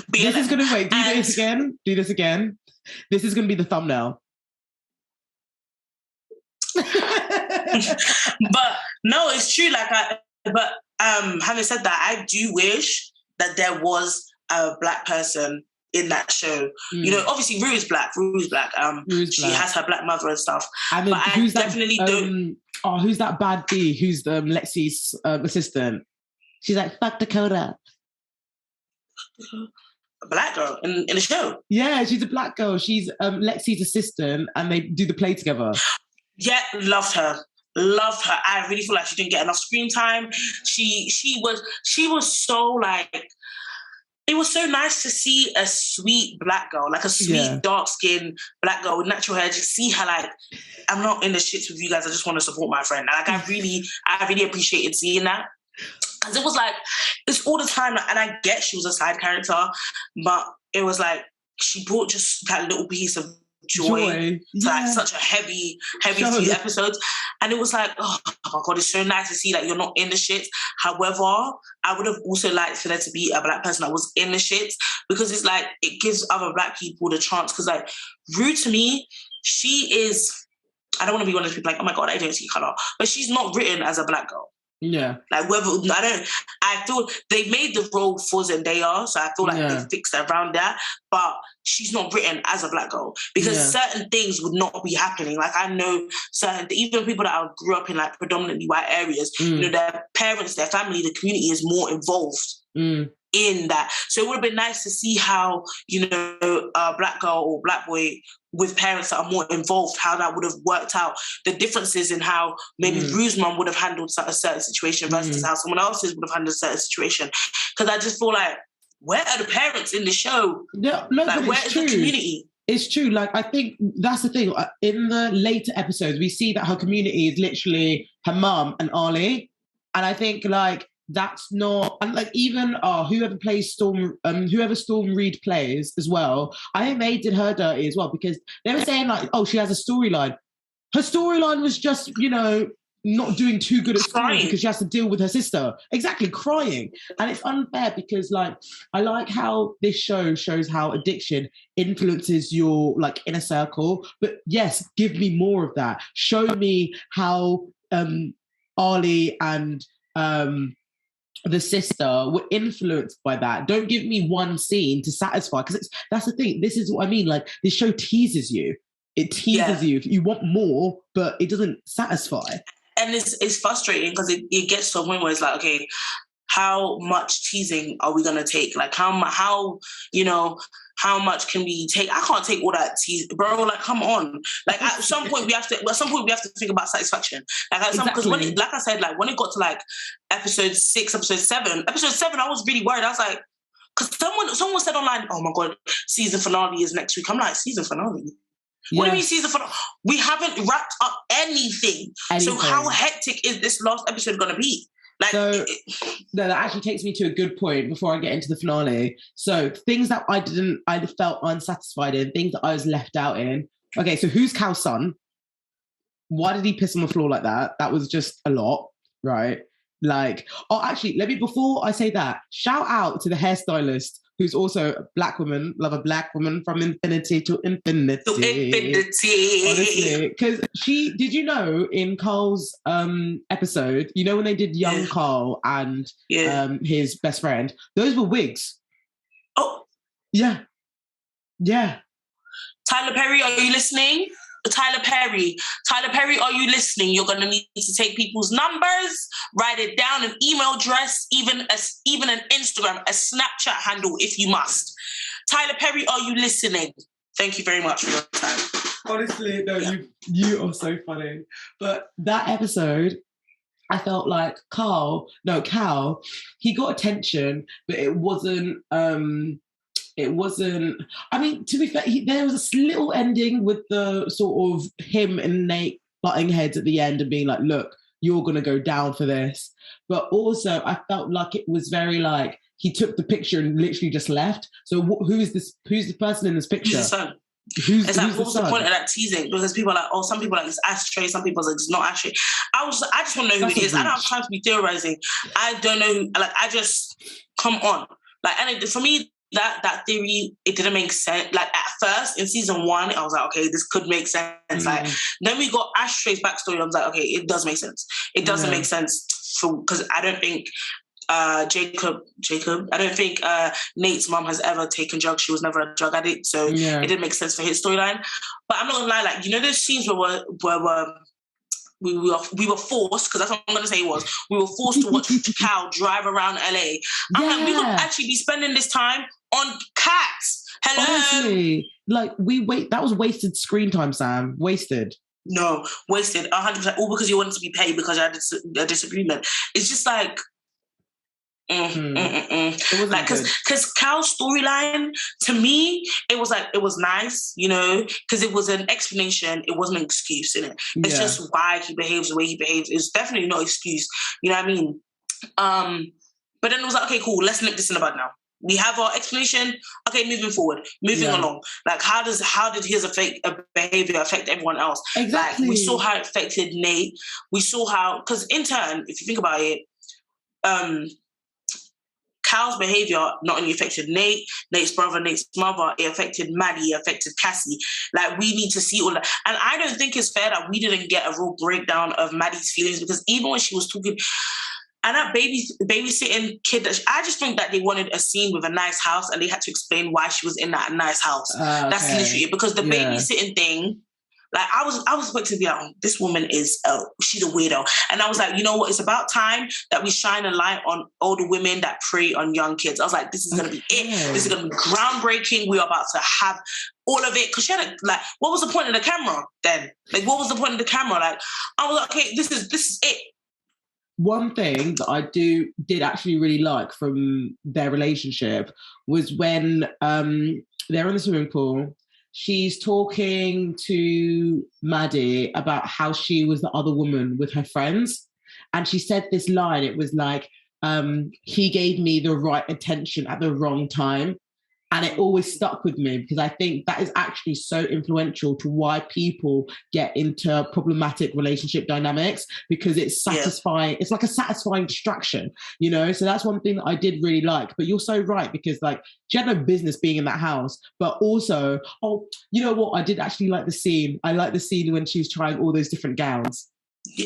This is going to, wait, do this again. This is going to be the thumbnail. But no, it's true. Like, having said that, I do wish that there was a black person in that show. Obviously Rue's black. She has her black mother and stuff. And then, but I definitely don't. Oh, who's that bad B? Who's Lexi's assistant? She's like, fuck Dakota. A black girl in the show. Yeah, she's a black girl. She's Lexi's assistant, and they do the play together. Yeah, loved her. I really feel like she didn't get enough screen time. She was so like, it was so nice to see a sweet black girl, like a sweet dark-skinned black girl with natural hair. Just see her like, I'm not in the shits with you guys. I just want to support my friend. Like I really appreciated seeing that. Because it was like, it's all the time, and I get she was a side character, but it was like, she brought just that little piece of joy. To like such a heavy few episodes. And it was like, oh my God, it's so nice to see that you're not in the shits. However, I would have also liked for there to be a black person that was in the shits, because it's like, it gives other black people the chance. Because like, Rue, to me, she is, I don't want to be one of those people like, oh my God, I don't see colour, but she's not written as a black girl. Yeah. Like I feel they made the role for Zendaya, so I feel like they fixed around that. But she's not written as a black girl, because certain things would not be happening. Like I know even people that grew up in like predominantly white areas, their parents, their family, the community is more involved in that. So it would have been nice to see how, a black girl or black boy with parents that are more involved, how that would have worked out, the differences in how maybe Rue's mum would have handled a certain situation versus how someone else's would have handled a certain situation. Because I just feel like, where are the parents in the show? Yeah, no, like, where is the community? It's true. Like, I think that's the thing. In the later episodes, we see that her community is literally her mum and Ali. And I think, like, that's not, and like even whoever plays Storm, whoever Storm Reed plays as well, I think they did her dirty as well, because they were saying like, oh, she has a storyline. Her storyline was just, not doing too good at school because she has to deal with her sister. Exactly, crying. And it's unfair because like, I like how this show shows how addiction influences your like inner circle. But yes, give me more of that. Show me how Ali and the sister were influenced by that. Don't give me one scene to satisfy, because that's the thing. This is what I mean. Like, this show teases you. It teases you. You want more, but it doesn't satisfy. And it's frustrating because it gets to a point where it's like, okay, how much teasing are we gonna take? Like how much can we take? I can't take all that tease, bro. Like, come on. Like at some point we have to think about satisfaction. Like at some, because like I said, like when it got to like episode 6, episode 7, I was really worried. I was like, because someone said online, oh my God, season finale is next week. I'm like, season finale? What do you mean season finale? We haven't wrapped up anything. So how hectic is this last episode going to be? Like, so that actually takes me to a good point before I get into the finale. So things that I felt unsatisfied in, things that I was left out in. Okay, so who's Cal's son? Why did he piss on the floor like that? That was just a lot, right? Like, actually, before I say that, shout out to the hairstylist who's also a black woman, love a black woman from infinity to infinity. Honestly, because did you know in Carl's episode, when they did young Carl and his best friend, those were wigs. Oh. Yeah. Tyler Perry, are you listening? Tyler Perry, are you listening? You're gonna need to take people's numbers, write it down, an email address, even an Instagram, a Snapchat handle if you must. Tyler Perry, are you listening? Thank you very much for your time. Honestly, no, you are so funny. But that episode, I felt like Cal, he got attention, but it wasn't. I mean, to be fair, there was a little ending with the sort of him and Nate butting heads at the end and being like, "Look, you're gonna go down for this." But also, I felt like it was very like he took the picture and literally just left. So who is this? Who's the person in this picture? Who's the son? Who's what was the point of that teasing? Because people are like, oh, some people are like it's ashtray, some people are like it's not ashtray. I just want to know who it is. I don't have time to be theorizing. I don't know who, like, I just come on. Like, and for me, that theory, it didn't make sense. Like, at first in season 1, I was like, okay, this could make sense. Like, then we got Ashtray's backstory. I was like, okay, it does make sense. It doesn't make sense because I don't think Jacob, I don't think Nate's mom has ever taken drugs. She was never a drug addict, so it didn't make sense for his storyline. But I'm not gonna lie, like, you know, those scenes where we were forced, because that's what I'm gonna say we were forced to watch Cal drive around LA. I'm like, we could actually be spending this time on cats. Hello. Honestly, like that was wasted screen time, Sam. Wasted. No, wasted 100%. All because you wanted to be paid because you had a disagreement. It's just like. Like, because Cal's storyline, to me, it was nice, you know, because it was an explanation. It wasn't an excuse in it. It's just why he behaves the way he behaves. It's definitely no excuse. You know what I mean? But then it was like, okay, cool. Let's nip this in the bud now. We have our explanation. Okay, moving forward, along. Like, how did his behavior affect everyone else? Exactly. Like, we saw how it affected Nate. We saw how, because in turn, if you think about it, Cal's behavior not only affected Nate, Nate's brother, Nate's mother, it affected Maddie, it affected Cassie. Like, we need to see all that. And I don't think it's fair that we didn't get a real breakdown of Maddie's feelings, because even when she was talking, and that babysitting kid, I just think that they wanted a scene with a nice house and they had to explain why she was in that nice house. That's literally it. Because the babysitting thing, like, I was expecting to be like, oh, this woman she's a weirdo. And I was like, you know what? It's about time that we shine a light on older women that prey on young kids. I was like, this is going to be it. This is going to be groundbreaking. We're about to have all of it. Because she had what was the point of the camera then? Like, what was the point of the camera? Like, I was like, okay, this is it. One thing that I did actually really like from their relationship was when they're in the swimming pool. She's talking to Maddie about how she was the other woman with her friends. And she said this line, it was like, he gave me the right attention at the wrong time. And it always stuck with me because I think that is actually so influential to why people get into problematic relationship dynamics, because it's satisfying. It's like a satisfying distraction, you know? So that's one thing that I did really like. But you're so right, because like, she had no business being in that house. But also, oh, you know what? I did actually like the scene. I like the scene when she was trying all those different gowns.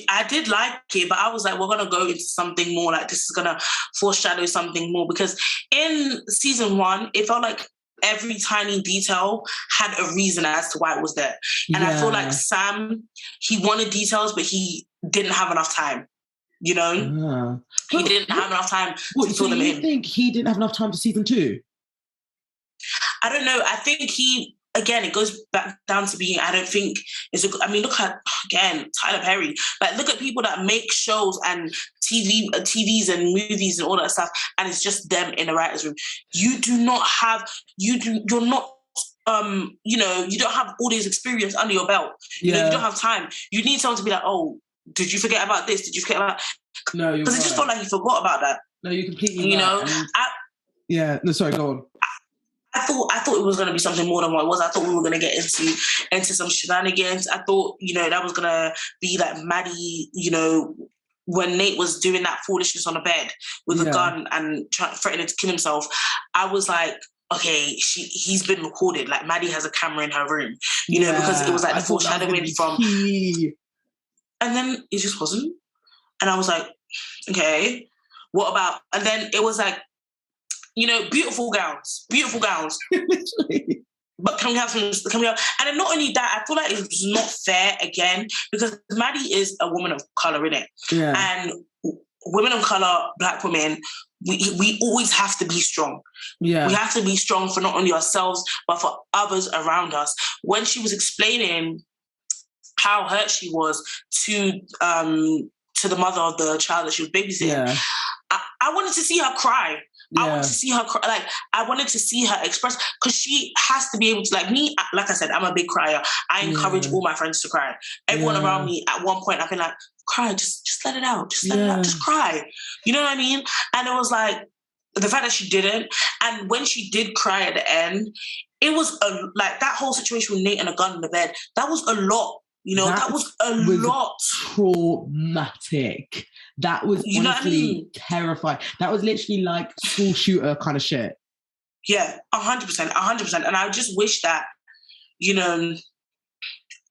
I did like it, but I was like, we're going to go into something more, like this is going to foreshadow something more, because in season 1, it felt like every tiny detail had a reason as to why it was there. And I feel like Sam, he wanted details, but he didn't have enough time, you know? He didn't have enough time to fill them in. You think he didn't have enough time for season 2? I don't know. I think again, it goes back down to being, I don't think look at, again, Tyler Perry. Like, look at people that make shows and TVs and movies and all that stuff, and it's just them in the writer's room. You don't have all this experience under your belt. You know, you don't have time. You need someone to be like, oh, did you forget about this? Did you forget about... No, because it just felt like you forgot about that. No, you completely You know? Sorry, go on. I thought it was going to be something more than what it was. I thought we were going to get into some shenanigans. I thought, you know, that was going to be like Maddie, you know, when Nate was doing that foolishness on the bed with a gun and threatening to kill himself. I was like, okay, he's been recorded. Like, Maddie has a camera in her room, you know, because it was like the foreshadowing from... And then it just wasn't. And I was like, okay, what about... And then it was like, you know, beautiful gowns. Literally. But can we have some? Can we have? And then not only that, I feel like it's not fair again because Maddie is a woman of color, innit? Yeah. And women of color, Black women, we always have to be strong. Yeah. We have to be strong for not only ourselves but for others around us. When she was explaining how hurt she was to the mother of the child that she was babysitting, I wanted to see her cry. Yeah. I wanted to see her cry. Like, I wanted to see her express, because she has to be able to, like me, like I said, I'm a big crier. I encourage all my friends to cry. Everyone around me, at one point, I've been like, cry, just let it out. Just let it out. Just cry. You know what I mean? And it was like, the fact that she didn't, and when she did cry at the end, it was like that whole situation with Nate and a gun in the bed, that was a lot. You know, that was a lot. Traumatic. That was honestly terrifying. That was literally like school shooter kind of shit. Yeah, 100%. And I just wish that, you know,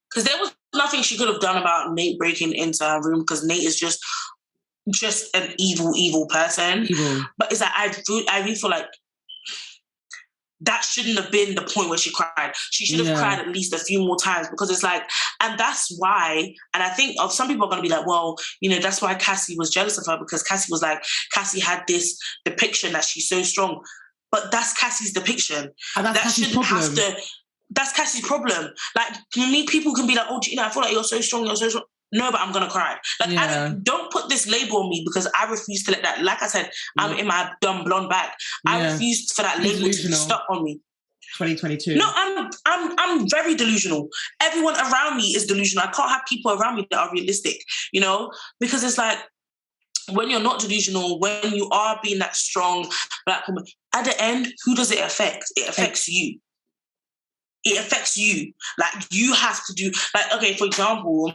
because there was nothing she could have done about Nate breaking into her room, because Nate is just an evil person. But it's like, I really feel like that shouldn't have been the point where she cried. She should have cried at least a few more times, because it's like, and that's why, and I think some people are going to be like, well, you know, that's why Cassie was jealous of her, because Cassie had this depiction that she's so strong. But that's Cassie's depiction. And that's Cassie's problem. That's Cassie's problem. Like, people can be like, oh, you know, I feel like you're so strong. No, but I'm going to cry. Like, don't put this label on me, because I refuse to let that, like I said, I'm in my dumb blonde bag. I refuse for that label to be stuck on me. 2022. No, I'm very delusional. Everyone around me is delusional. I can't have people around me that are realistic, you know? Because it's like, when you're not delusional, when you are being that strong Black woman, at the end, who does it affect? It affects you. It affects you. Like, you have to do, like, okay, for example,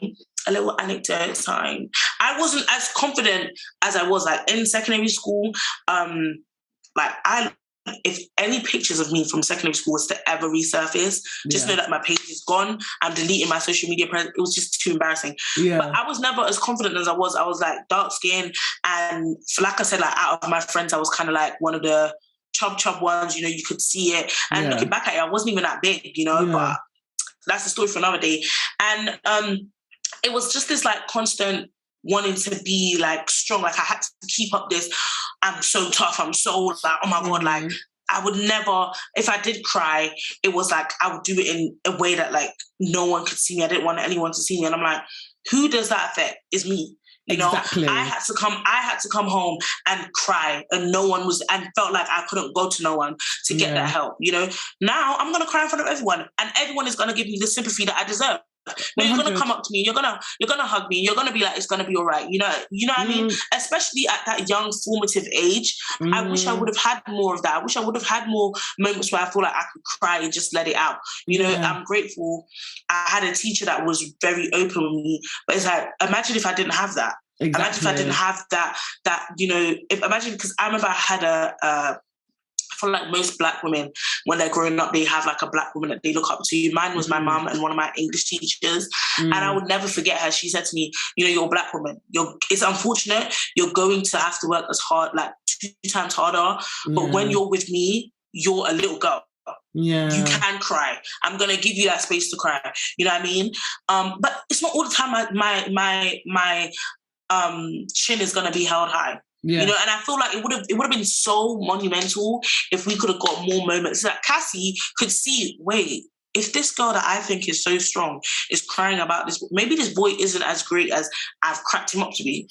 a little anecdote time. I wasn't as confident as I was, like, in secondary school. If any pictures of me from secondary school was to ever resurface, just know that my page is gone. I'm deleting my social media presence. It was just too embarrassing. Yeah. But I was never as confident as I was. I was like dark skin, and like I said, like, out of my friends, I was kind of like one of the chub ones, you know, you could see it. And looking back at it, I wasn't even that big, you know, but that's a story for another day. And it was just this like constant wanting to be like strong. Like, I had to keep up this, I'm so tough, I'm so like, oh my God, like, I would never, if I did cry, it was like, I would do it in a way that like no one could see me. I didn't want anyone to see me. And I'm like, who does that affect? Is me. You know, exactly. I had to come home and cry, and no one was, and felt like I couldn't go to no one to get that help. You know, now I'm going to cry in front of everyone, and everyone is going to give me the sympathy that I deserve. No, you're gonna come up to me. You're gonna hug me. You're gonna be like, it's gonna be all right. You know what I mean? Especially at that young formative age. I wish I would have had more of that. I wish I would have had more moments where I feel like I could cry and just let it out. You know, I'm grateful. I had a teacher that was very open with me. But it's like, imagine if I didn't have that. Exactly. Imagine if I didn't have that. You know, imagine, because I remember I had I feel like most Black women, when they're growing up, they have like a Black woman that they look up to. Mine was my mum and one of my English teachers. And I would never forget her. She said to me, you know, you're a Black woman. It's unfortunate. You're going to have to work as hard, like 2 times harder. But when you're with me, you're a little girl. Yeah. You can cry. I'm going to give you that space to cry. You know what I mean? But it's not all the time my chin is going to be held high. Yeah. You know, and I feel like it would have been so monumental if we could have got more moments that Cassie could see, wait, if this girl that I think is so strong is crying about this, maybe this boy isn't as great as I've cracked him up to be.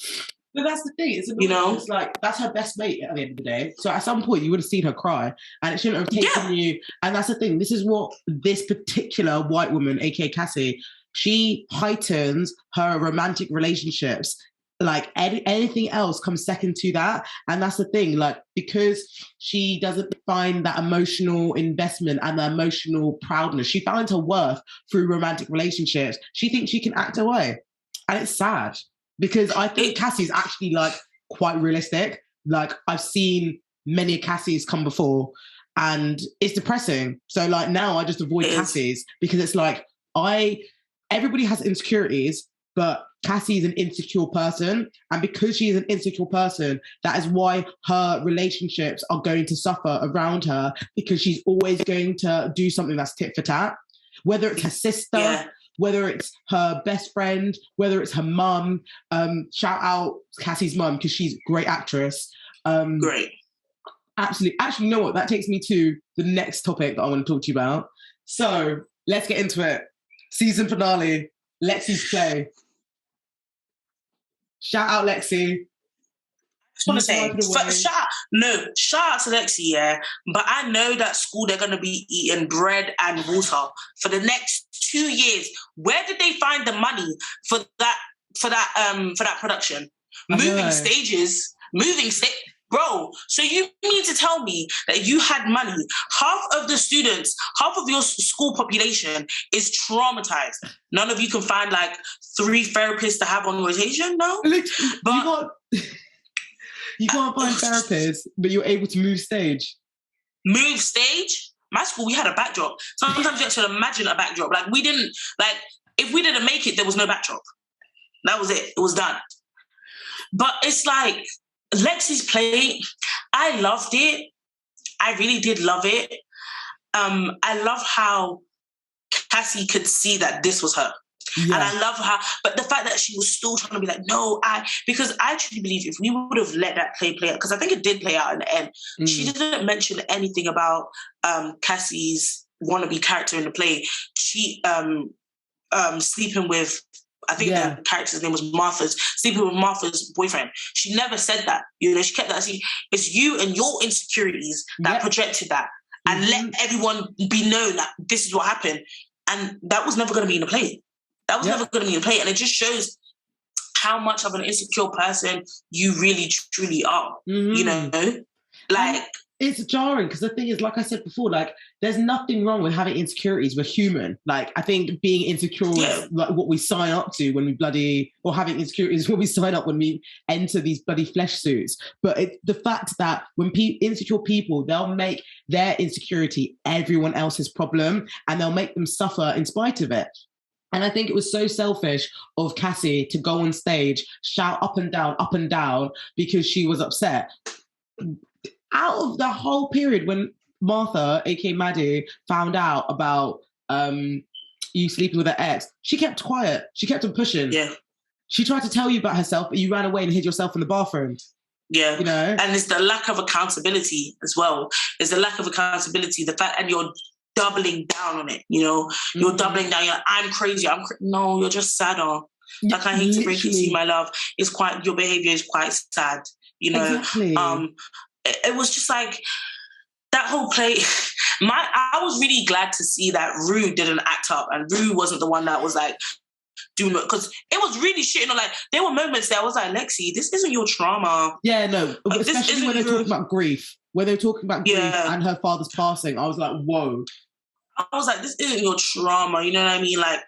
But that's the thing, it's like, that's her best mate at the end of the day. So at some point you would have seen her cry, and it shouldn't have taken you. And that's the thing, this is what this particular white woman, a.k.a. Cassie, she heightens her romantic relationships. Like, anything else comes second to that. And that's the thing, like, because she doesn't find that emotional investment and the emotional proudness, she finds her worth through romantic relationships. She thinks she can act away. And it's sad, because I think Cassie's actually, like, quite realistic. Like, I've seen many Cassies come before, and it's depressing. So, like, now I just avoid Cassies, because it's like, everybody has insecurities, but Cassie is an insecure person. And because she is an insecure person, that is why her relationships are going to suffer around her, because she's always going to do something that's tit for tat, whether it's her sister, whether it's her best friend, whether it's her mum. Shout out Cassie's mum, because she's a great actress. Great. Absolutely. Actually, you know what? That takes me to the next topic that I want to talk to you about. So let's get into it. Season finale, Lexi's play. Shout out Lexi. I just want to say, shout out to Lexi, yeah. But I know that school, they're going to be eating bread and water for the next 2 years. Where did they find the money for that production? Moving stages. Bro, so you mean to tell me that you had money? Half of the students, half of your school population is traumatized. None of you can find like 3 therapists to have on rotation? No? But you can't find therapists, but you're able to move stage. Move stage? My school, we had a backdrop. Sometimes you have to imagine a backdrop. Like if we didn't make it, there was no backdrop. That was it. It was done. But it's like, Lexi's play, I loved it. I really did love it. I love how Cassie could see that this was her. Yeah. And I love how, but the fact that she was still trying to be like, no, because I truly believe if we would have let that play out, because I think it did play out in the end, she didn't mention anything about Cassie's wannabe character in the play. She sleeping with, I think the character's name was Martha's, sleeping with Martha's boyfriend. She never said that. You know, she kept that. It's you and your insecurities that projected that and let everyone be known that this is what happened. And that was never going to be in the play. That was never going to be in the play. And it just shows how much of an insecure person you really, truly are. You know? Like... It's jarring because the thing is, like I said before, like there's nothing wrong with having insecurities. We're human. Like I think being insecure is like what we sign up to when we or having insecurities is what we sign up when we enter these bloody flesh suits. But it's the fact that when insecure people, they'll make their insecurity everyone else's problem and they'll make them suffer in spite of it. And I think it was so selfish of Cassie to go on stage, shout up and down because she was upset. Out of the whole period when Martha, a.k.a. Maddie, found out about you sleeping with her ex, she kept quiet. She kept on pushing. Yeah. She tried to tell you about herself, but you ran away and hid yourself in the bathroom. Yeah. You know? And it's the lack of accountability as well. It's the lack of accountability, the fact, and you're doubling down on it, you know? You're doubling down. You're like, I'm crazy. No, you're just sadder. Like, I hate to break it to you, my love. Your behavior is quite sad, you know? Exactly. It was just like that whole play. I was really glad to see that Rue didn't act up and Rue wasn't the one that was like, because it was really shitting on, like, there were moments that I was like, Lexi, this isn't your trauma. Yeah, no, like, especially when they're talking about grief. When they're talking about grief and her father's passing, I was like, whoa. I was like, this isn't your trauma, you know what I mean? Like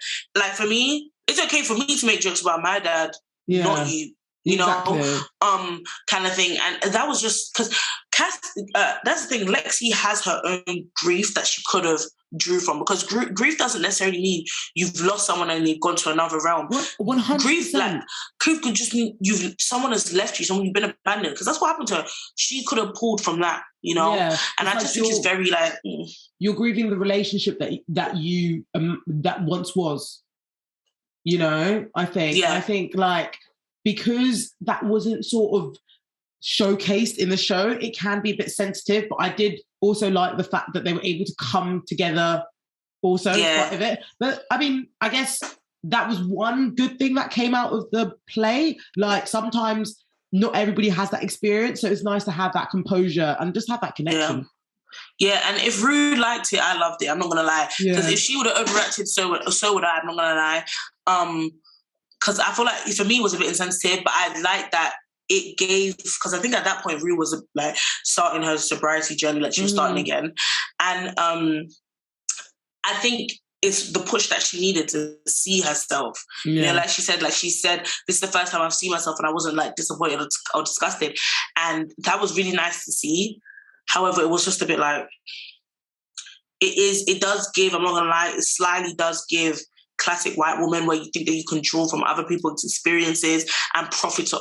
for me, it's okay for me to make jokes about my dad, not you. You know, kind of thing. And that was just because that's the thing. Lexi has her own grief that she could have drew from, because grief doesn't necessarily mean you've lost someone and they've gone to another realm. 100%. Grief could just mean someone has left you, you've been abandoned, because that's what happened to her. She could have pulled from that, you know. Yeah, and I just think it's very like you're grieving the relationship that you that once was. You know, I think like. Because that wasn't sort of showcased in the show, it can be a bit sensitive, but I did also like the fact that they were able to come together also part of it. But I mean, I guess that was one good thing that came out of the play. Like sometimes not everybody has that experience, so it's nice to have that composure and just have that connection. Yeah, and if Rue liked it, I loved it. I'm not going to lie. Because if she would have overreacted, so would I. I'm not going to lie. Because I feel like for me it was a bit insensitive, but I like that it gave, because I think at that point Rue was like starting her sobriety journey, like she was starting again. And I think it's the push that she needed to see herself. You know, like she said, this is the first time I've seen myself and I wasn't like disappointed or disgusted. And that was really nice to see. However, it was just a bit like, it does give, I'm not gonna lie, it slyly does give classic white woman where you think that you can draw from other people's experiences and profit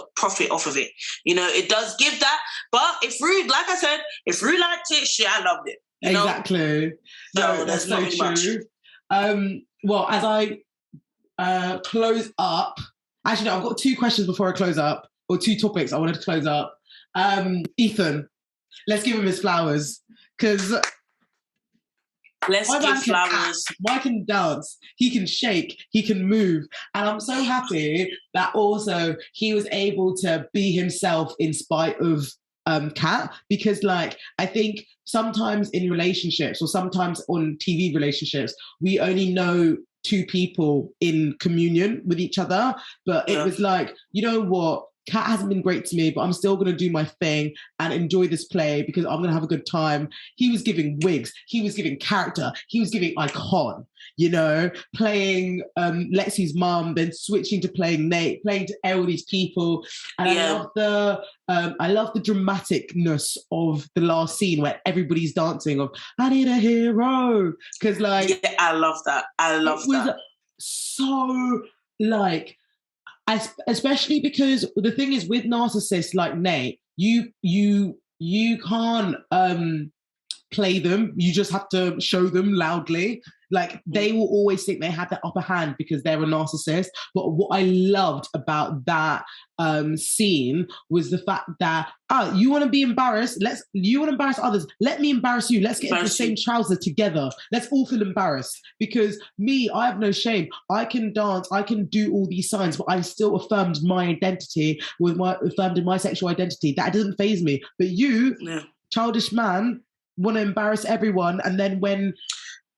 off of it. You know, it does give that, but if Rue, like I said, if Rue liked it, shit, I loved it. You know? Exactly. No, that's so true. Well, as I close up, actually, no, I've got 2 questions before I close up, or 2 topics I wanted to close up. Ethan, let's give him his flowers, because let's give flowers. Mike can dance, he can shake, he can move, and I'm so happy that also he was able to be himself in spite of Kat, because like I think sometimes in relationships or sometimes on TV relationships we only know 2 people in communion with each other, but it was like, you know what, Kat hasn't been great to me, but I'm still going to do my thing and enjoy this play because I'm going to have a good time. He was giving wigs, he was giving character, he was giving icon, you know, playing Lexi's mum, then switching to playing Nate, playing to all these people. And I love the dramaticness of the last scene where everybody's dancing of I need a hero, because like I love that. It was so like, especially because the thing is with narcissists like Nate, you can't play them. You just have to show them loudly. Like they will always think they have the upper hand because they're a narcissist. But what I loved about that scene was the fact that you want to be embarrassed. You want to embarrass others. Let me embarrass you. Let's get into the same trousers together. Let's all feel embarrassed. Because me, I have no shame. I can dance. I can do all these signs, but I still affirmed my identity affirmed in my sexual identity. That doesn't faze me. But you, childish man, want to embarrass everyone, and then when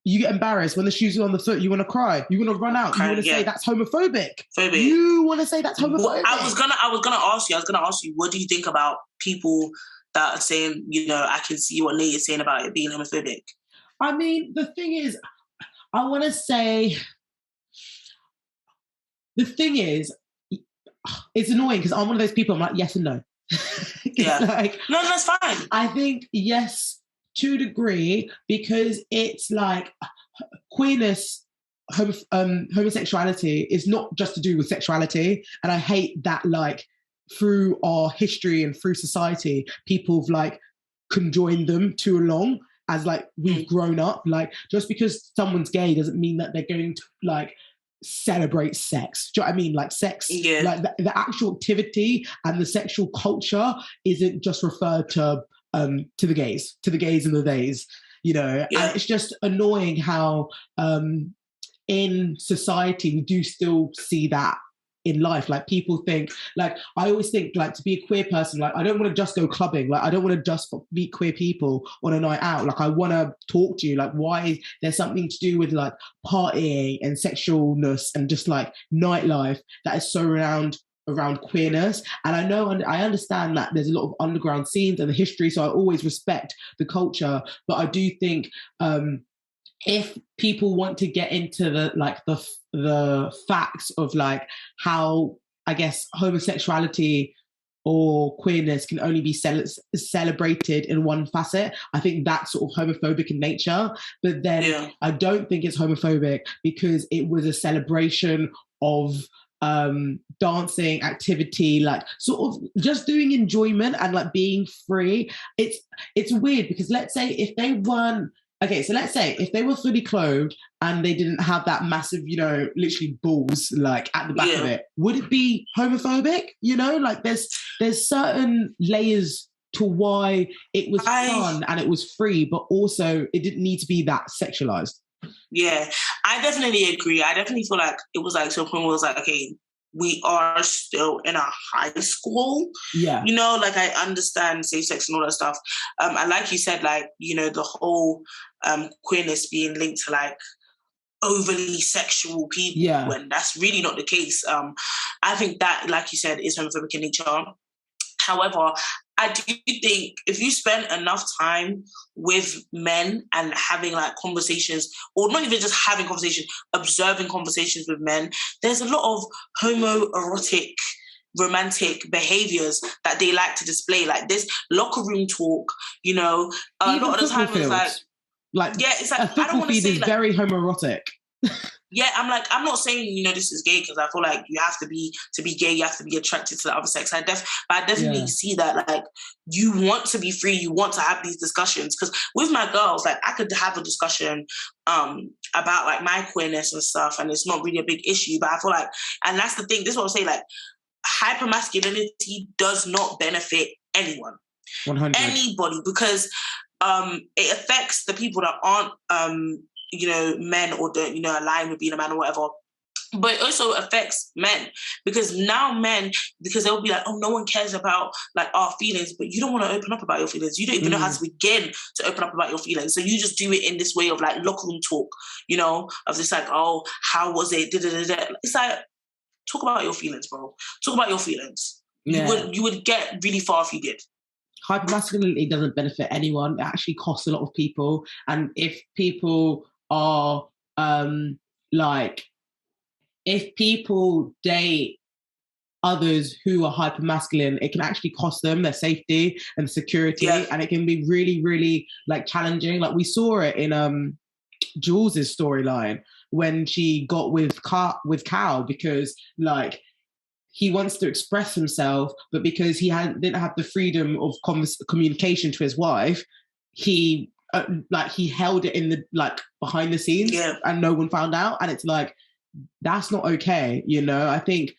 you get embarrassed, when the shoes are on the foot, you want to cry, you want to run out, you want to say that's homophobic. You want to say that's homophobic. Well, I was gonna ask you, what do you think about people that are saying, you know, I can see what Nate is saying about it being homophobic? I mean, the thing is, I want to say, the thing is, it's annoying because I'm one of those people, I'm like, yes and no. Like, no, that's fine. I think yes, to a degree, because it's like queerness, homosexuality is not just to do with sexuality. And I hate that, like, through our history and through society, people have like conjoined them too long as like we've grown up. Like, just because someone's gay doesn't mean that they're going to like celebrate sex. Do you know what I mean? Like sex, like the actual activity and the sexual culture isn't just referred to the gays and the days, you know. And it's just annoying how in society we do still see that in life. Like people think, like I always think, like to be a queer person, like I don't want to just go clubbing, like I don't want to just meet queer people on a night out. Like I want to talk to you, like why there's something to do with like partying and sexualness and just like nightlife that is so around queerness. And I know and I understand that there's a lot of underground scenes and the history, so I always respect the culture, but I do think if people want to get into the facts of like how, I guess, homosexuality or queerness can only be celebrated in one facet, I think that's sort of homophobic in nature. But then I don't think it's homophobic because it was a celebration of dancing activity, like sort of just doing enjoyment and like being free. It's weird because let's say if they were fully clothed and they didn't have that massive, you know, literally balls like at the back of it, would it be homophobic? You know, like there's certain layers to why it was fun and it was free, but also it didn't need to be that sexualized. Yeah, I definitely agree. I definitely feel like it was like to a point where it was like, okay, we are still in a high school. Yeah. You know, like I understand safe sex and all that stuff. And like you said, like, you know, the whole queerness being linked to like overly sexual people when that's really not the case. I think that, like you said, is homophobic in nature. However, I do think if you spend enough time with men and having like conversations, or not even just having conversations, observing conversations with men, there's a lot of homoerotic, romantic behaviors that they like to display, like this locker room talk, you know. A lot of the time it's like, yeah, it's like, a football feed is like, very homoerotic. Yeah, I'm like, I'm not saying, you know, this is gay, because I feel like you have to be gay, you have to be attracted to the other sex. But I definitely see that, like, you want to be free, you want to have these discussions. Because with my girls, like, I could have a discussion about like my queerness and stuff, and it's not really a big issue. But I feel like, and that's the thing, this is what I'm saying, like, hypermasculinity does not benefit anyone. 100. Anybody, because it affects the people that aren't you know, men, or don't, you know, align with being a man or whatever. But it also affects men, because now men, because they'll be like, oh, no one cares about like our feelings, but you don't want to open up about your feelings. You don't even know how to begin to open up about your feelings. So you just do it in this way of like locker room talk, you know, of this like, oh, how was it? It's like, talk about your feelings, bro. Talk about your feelings. Yeah. You would get really far if you did. Hypermasculinity doesn't benefit anyone. It actually costs a lot of people. And if people are if people date others who are hypermasculine, it can actually cost them their safety and security, and it can be really, really like challenging. Like we saw it in Jules's storyline when she got with Cal, because like he wants to express himself, but because he didn't have the freedom of communication to his wife, he held it in the like behind the scenes, and no one found out. And it's like, that's not okay, you know. I think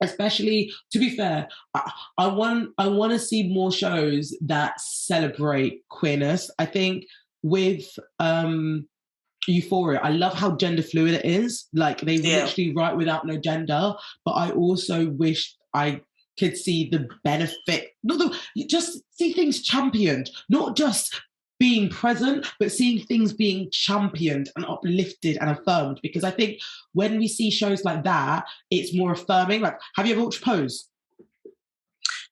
especially, to be fair, I want to see more shows that celebrate queerness. I think with Euphoria, I love how gender fluid it is. Like they literally write without no gender, but I also wish I could see the benefit, just see things championed, not just being present, but seeing things being championed and uplifted and affirmed. Because I think when we see shows like that, it's more affirming. Like, have you ever watched Pose?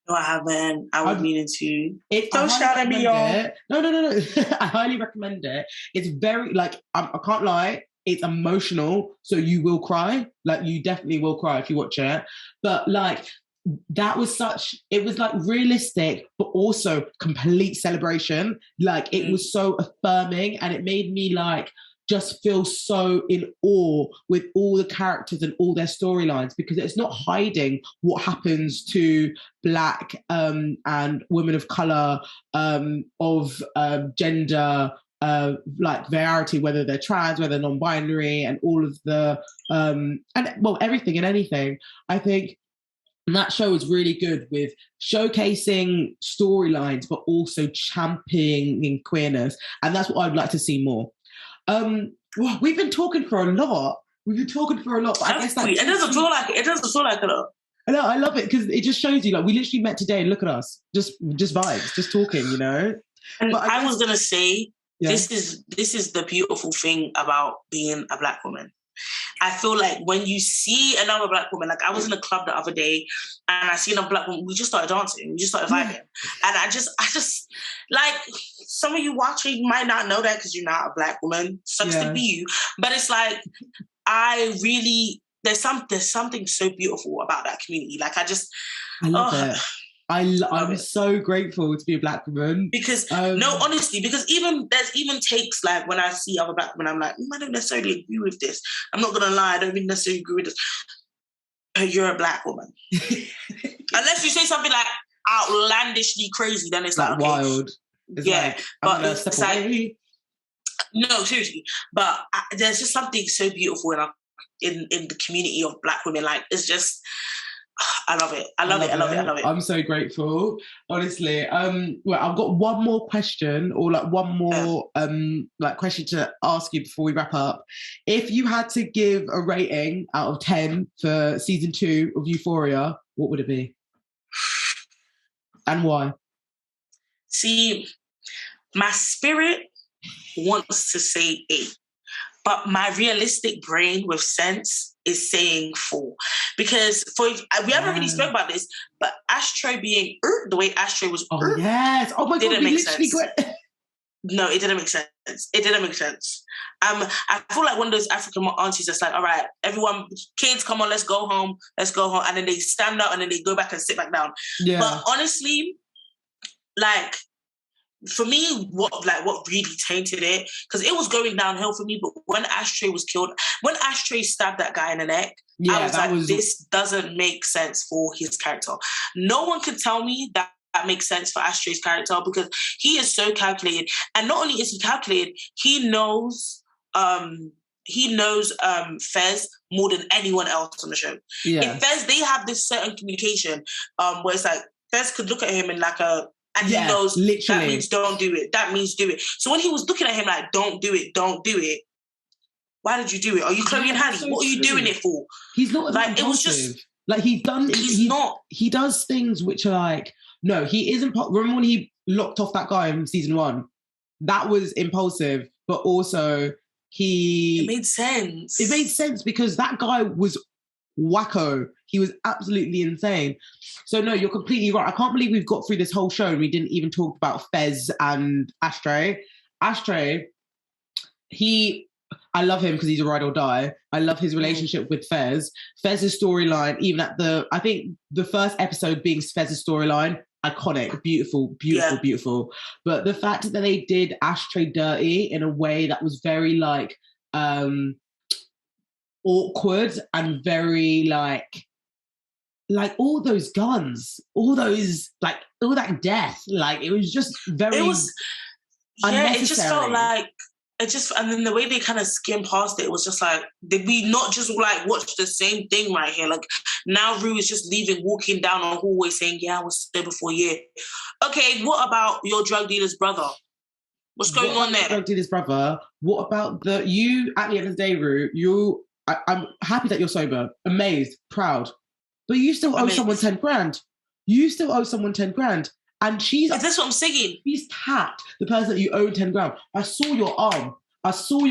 No, I haven't. I would mean to. Don't shout at me, y'all. No. I highly recommend it. It's very, like, I can't lie, it's emotional, so you will cry. Like, you definitely will cry if you watch it. But, like, it was like realistic, but also complete celebration. Like it was so affirming, and it made me like just feel so in awe with all the characters and all their storylines, because it's not hiding what happens to Black and women of colour, of gender, like variety, whether they're trans, whether they're non-binary, and all of the everything and anything. I think that show was really good with showcasing storylines, but also championing queerness. And that's what I'd like to see more. We've been talking for a lot. But I guess that it doesn't feel like a lot. No, I love it, because it just shows you, like, we literally met today and look at us, just vibes, just talking, you know. And but I was gonna say, this is the beautiful thing about being a Black woman. I feel like when you see another Black woman, like I was in a club the other day and I see another Black woman, we just started dancing, we just started vibing. And I just like, some of you watching might not know that because you're not a Black woman, sucks to be you. But it's like, there's something so beautiful about that community. Like I love it. I'm so grateful to be a Black woman. Because, no, honestly, because there's even takes, like, when I see other Black women, I'm like, I don't necessarily agree with this. I'm not going to lie, I don't even necessarily agree with this. But you're a Black woman. Unless you say something, like, outlandishly crazy, then it's like, okay. Wild. It's like, but it's like, no, seriously. But there's just something so beautiful in the community of Black women. Like, it's just... I love it. I love it. I'm so grateful, honestly. Well, I've got one more question, or like one more like question to ask you before we wrap up. If you had to give a rating out of 10 for season 2 of Euphoria, what would it be? And why? See, my spirit wants to say 8, but my realistic brain with sense is saying 4. Because we haven't really spoke about this, but Ashtray being the way Ashtray was yes. Oh my God, didn't make sense. No, it didn't make sense. I feel like one of those African aunties that's like, all right, everyone, kids, come on, let's go home. And then they stand up and then they go back and sit back down. Yeah. But honestly, like, for me, what really tainted it, because it was going downhill for me, but when Ashtray was killed, when Ashtray stabbed that guy in the neck, I was like, this doesn't make sense for his character. No one can tell me that makes sense for Ashtray's character, because he is so calculated. And not only is he calculated, he knows Fez more than anyone else on the show. Yeah. In Fez, they have this certain communication where it's like, Fez could look at him in like and he knows literally. That means don't do it. That means do it. So when he was looking at him like, don't do it. Why did you do it? Are you Chloe and Halle? So what are you doing it for? He's not like impulsive. It was just like he's not. He does things which are like, no, he isn't. Remember when he locked off that guy in season 1? That was impulsive, but also it made sense. It made sense because that guy was wacko. He was absolutely insane. So no, you're completely right. I can't believe we've got through this whole show and we didn't even talk about Fez and Ashtray. Ashtray, I love him because he's a ride or die. I love his relationship with Fez. Fez's storyline, even at I think the first episode being Fez's storyline, iconic, beautiful. But the fact that they did Ashtray dirty in a way that was very like awkward and very like all those guns, all those like all that death, like it was just very unnecessary. It just felt like and then the way they kind of skimmed past it was just like, did we not just like watch the same thing right here? Like now Rue is just walking down a hallway saying, yeah, I was sober for a year. Okay, what about your drug dealer's brother? What's going on there? Drug dealer's brother. What about you at the end of the day, Rue, I'm happy that you're sober, amazed, proud, but you still owe someone 10 grand. You still owe someone 10 grand. And that's what I'm saying. She's tapped the person that you owe 10 grand. I saw your arm before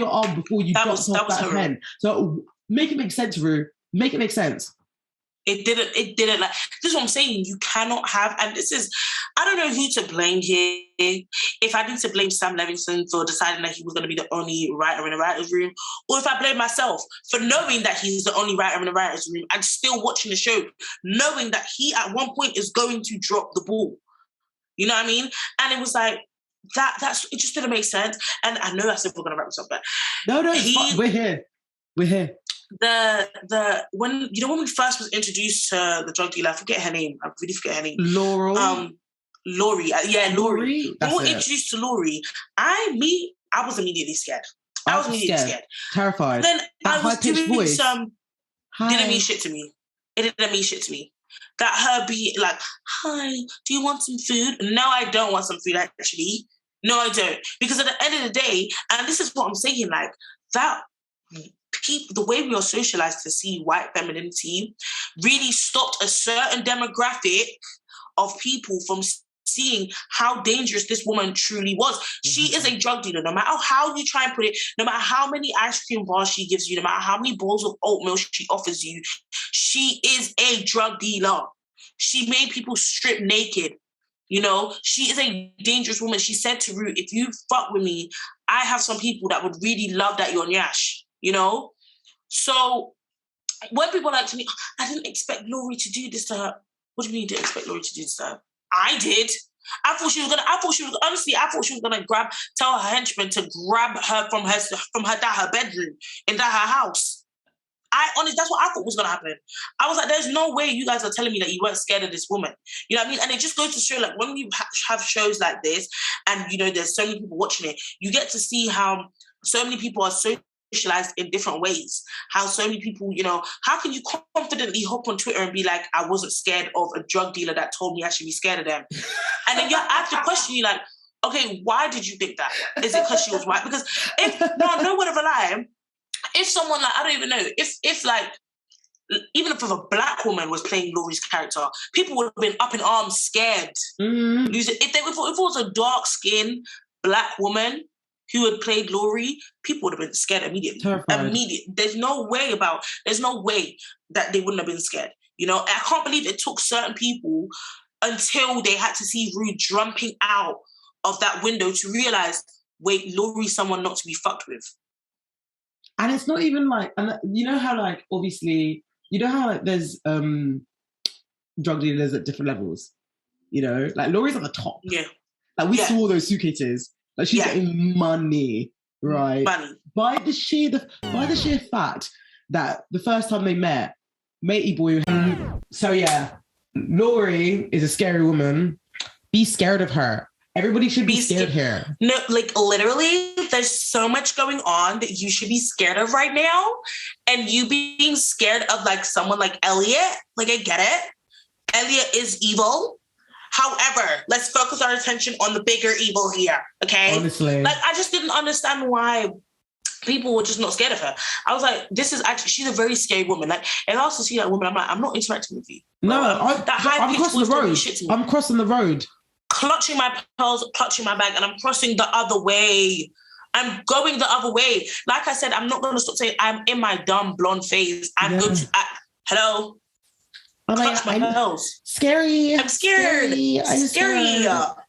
you dropped off that pen. So make it make sense, Rue. Make it make sense. It didn't like, this is what I'm saying. You cannot have, and this is, I don't know who to blame here. If I need to blame Sam Levinson for deciding that he was going to be the only writer in the writer's room, or if I blame myself for knowing that he's the only writer in the writer's room and still watching the show, knowing that he at one point is going to drop the ball. You know what I mean? And it was like, it just didn't make sense. And I know I said we're going to wrap this up, but... No, we're here. We're here. When we first was introduced to the drug dealer, I forget her name. I really forget her name. Laurel? Laurie. Yeah, Laurie. When we were it. Introduced to Laurie, I was immediately scared. I was immediately scared. Terrified. Then that I was doing voice. Didn't mean shit to me. It didn't mean shit to me. That her be like, hi, do you want some food? No, I don't want some food, actually. No, I don't. Because at the end of the day, and this is what I'm saying, like, that the way we are socialized to see white femininity really stopped a certain demographic of people from seeing how dangerous this woman truly was. Mm-hmm. She is a drug dealer. No matter how you try and put it, no matter how many ice cream bars she gives you, no matter how many bowls of oatmeal she offers you, she is a drug dealer. She made people strip naked. You know, she is a dangerous woman. She said to Rue, if you fuck with me, I have some people that would really love that you're nyash, you know? So when people are like to me, I didn't expect Laurie to do this to her. What do you mean you didn't expect Laurie to do this to her? I did. I thought she was gonna tell her henchman to grab her from her bedroom in her house. Honestly, that's what I thought was gonna happen. I was like, there's no way you guys are telling me that you weren't scared of this woman. You know what I mean? And it just goes to show, like, when you have shows like this, and you know there's so many people watching it, you get to see how so many people are socialized in different ways. How so many people, you know, how can you confidently hop on Twitter and be like, I wasn't scared of a drug dealer that told me I should be scared of them? And then you have to question, you like, okay, why did you think that? Is it because she was white? Because no word of a lie, if someone like, I don't even know, if like, even if a black woman was playing Laurie's character, people would have been up in arms, scared. Mm-hmm. If it was a dark-skinned black woman who had played Laurie, people would have been scared immediately. Terrified. There's no way that they wouldn't have been scared. You know, I can't believe it took certain people until they had to see Rue jumping out of that window to realize, wait, Laurie's someone not to be fucked with. And it's not even like, and you know how like, obviously, you know how like there's drug dealers at different levels, you know? Like Laurie's at the top. Yeah. Like we saw those suitcases. Like she's getting money, right? Money. By the sheer fact that the first time they met, matey boy. So yeah, Laurie is a scary woman. Be scared of her. Everybody should be scared here. No, like literally, there's so much going on that you should be scared of right now. And you being scared of like someone like Elliot, like I get it. Elliot is evil. However, let's focus our attention on the bigger evil here, okay? Honestly. Like I just didn't understand why people were just not scared of her. I was like, she's a very scary woman. Like, if I was to see that woman, I'm like, I'm not interacting with you. No, I'm crossing the road. I'm crossing the road. Clutching my pearls, clutching my bag, and I'm crossing the other way. I'm going the other way. Like I said, I'm not going to stop saying I'm in my dumb blonde phase. I'm going to, hello? Clutch my pearls. Scary. I'm scared. Scary.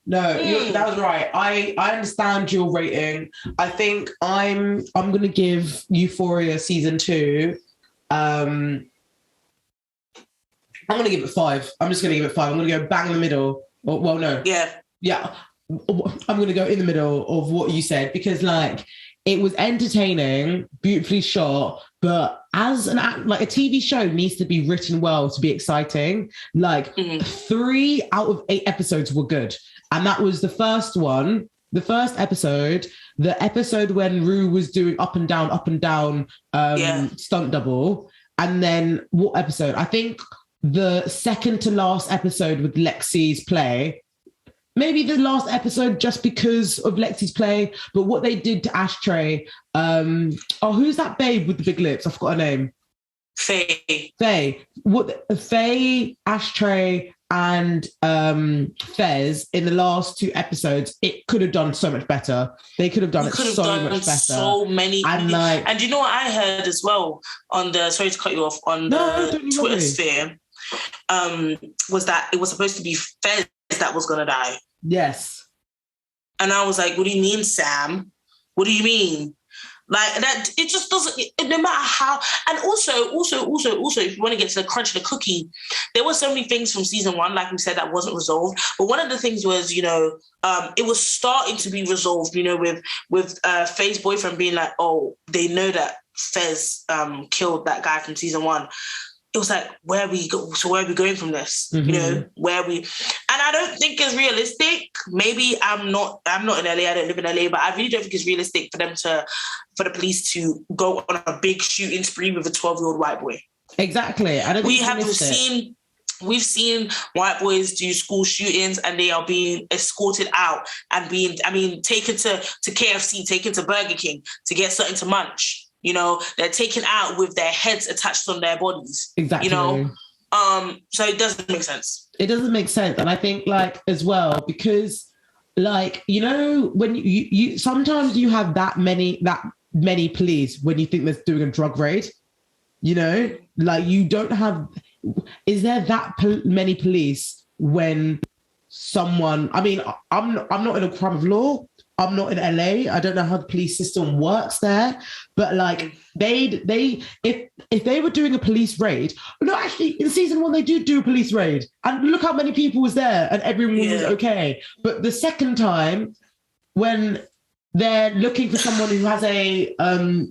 No, that was right. I understand your rating. I think I'm going to give Euphoria season 2. I'm going to give it 5. I'm just going to give it 5. I'm going to go bang in the middle. Well, no. Yeah. I'm going to go in the middle of what you said because, like, it was entertaining, beautifully shot, but as a TV show needs to be written well to be exciting. Like, 3 out of 8 episodes were good. And that was the first one, the first episode, the episode when Rue was doing up and down stunt double. And then what episode? I think the second to last episode with Lexi's play, maybe the last episode just because of Lexi's play, but what they did to Ashtray. Who's that babe with the big lips? I forgot her name. Faye. Faye, Ashtray, and Fez in the last 2 episodes, it could have done so much better. They could have done it so much better. So many. And you know what I heard as well on the, sorry to cut you off, on the Twitter sphere, was that it was supposed to be Fez that was going to die. Yes. And I was like, what do you mean, Sam? What do you mean? Like that, it just doesn't, no matter how. And also, if you want to get to the crunch of the cookie, there were so many things from season 1, like we said, that wasn't resolved. But one of the things was, it was starting to be resolved, with Faye's boyfriend being like, oh, they know that Fez killed that guy from season 1. It was like, where are we going from this? Where are we? And I don't think it's realistic. Maybe I'm not in LA, I don't live in LA, but I really don't think it's realistic for the police to go on a big shooting spree with a 12-year-old white boy. Exactly. We've seen white boys do school shootings and they are being escorted out and taken to KFC, taken to Burger King to get something to munch. They're taken out with their heads attached on their bodies. Exactly. So it doesn't make sense. It doesn't make sense. And I think, as well, because, when you sometimes you have that many police when you think they're doing a drug raid, you don't have, is there that many police when someone, I'm not in a crime of law, I'm not in LA. I don't know how the police system works there, but if they were doing a police raid, no, actually in season 1 they do a police raid, and look how many people was there, and everyone was okay. But the second time, when they're looking for someone who has a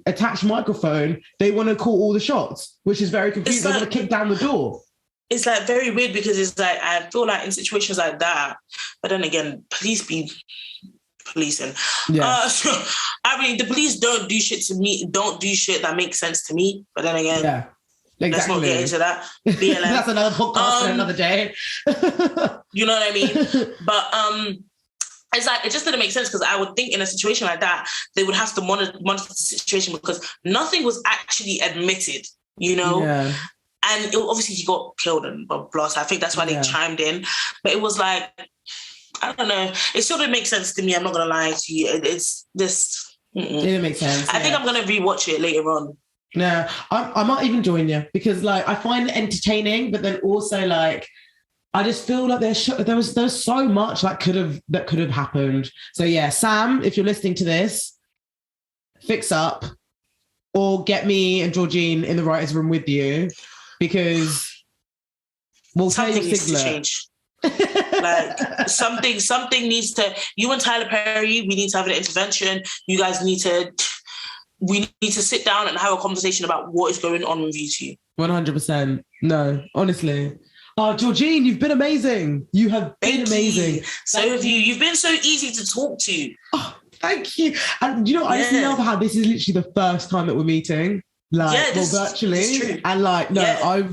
attached microphone, they want to call all the shots, which is very confusing. They want to kick down the door. It's very weird because it's I feel like in situations like that, but then again, police be policing. Yeah. The police don't do shit that makes sense to me. But then again, exactly. Let's not get into that. BLM. That's another podcast for another day. You know what I mean? But it's it just didn't make sense because I would think in a situation like that, they would have to monitor the situation because nothing was actually admitted, Yeah. And obviously he got killed and blah, blah. So I think that's why they chimed in. But it was I don't know. It still didn't make sense to me. I'm not going to lie to you. It's this. It didn't make sense. I think I'm going to rewatch it later on. No, I might even join you because I find it entertaining, but then also I just feel like there was so much that could have happened. So yeah, Sam, if you're listening to this, fix up or get me and Georgine in the writers' room with you because we'll tell you something needs to change. Like something needs to, you and Tyler Perry, we need to have an intervention. You guys we need to sit down and have a conversation about what is going on with you two. 100%. No, honestly. Oh, Georgine, you've been amazing. You have been amazing. So have you. You've been so easy to talk to. Oh, thank you. And you know, I just love how this is literally the first time that we're meeting. Like, virtually. And like, no,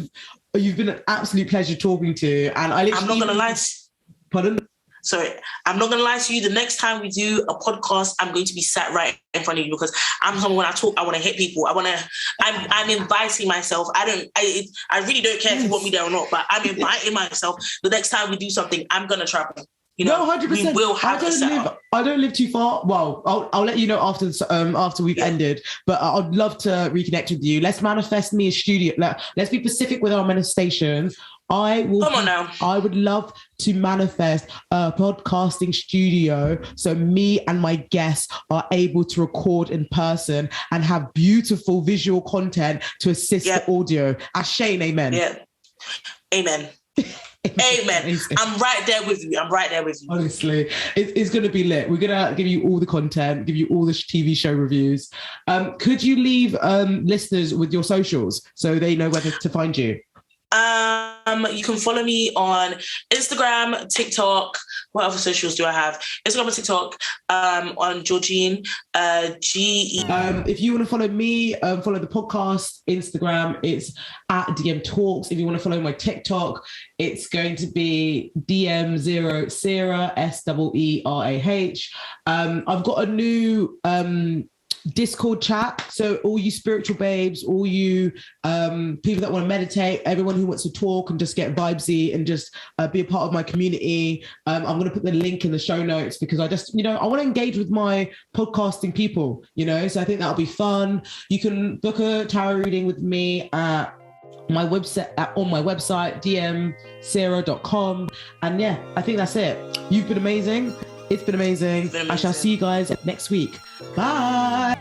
you've been an absolute pleasure talking to. And I'm not going to lie. Pardon? Sorry, I'm not going to lie to you. The next time we do a podcast, I'm going to be sat right in front of you because I'm someone, when I talk, I want to hit people. I'm inviting myself. I really don't care if you want me there or not, but I'm inviting myself. The next time we do something, I'm going to travel. You know, no, 100%. We will have I don't live too far. Well, I'll let you know after we've ended. But I'd love to reconnect with you. Let's manifest me a studio. Let's be specific with our manifestations. Come on now. I would love to manifest a podcasting studio so me and my guests are able to record in person and have beautiful visual content to assist the audio. Ashe and amen. Yeah. Amen. Amen. I'm right there with you. Honestly, it's going to be lit. We're going to give you all the content, give you all the TV show reviews. Could you leave listeners with your socials so they know where to find you? You can follow me on Instagram, TikTok. What other socials do I have? Instagram and TikTok. On Georgine, GE. If you want to follow me, follow the podcast Instagram. It's at DM.Talks. If you want to follow my TikTok, it's going to be DM.Seerah, SEERAH. I've got a new Discord chat, so all you spiritual babes, all you people that want to meditate, everyone who wants to talk and just get vibesy and just be a part of my community, I'm going to put the link in the show notes because I just, I want to engage with my podcasting people, so I think that'll be fun. You can book a tarot reading with me at my website, DM.Seerah.com, and I think that's it. You've been amazing. It's been amazing. I shall see you guys next week. Bye.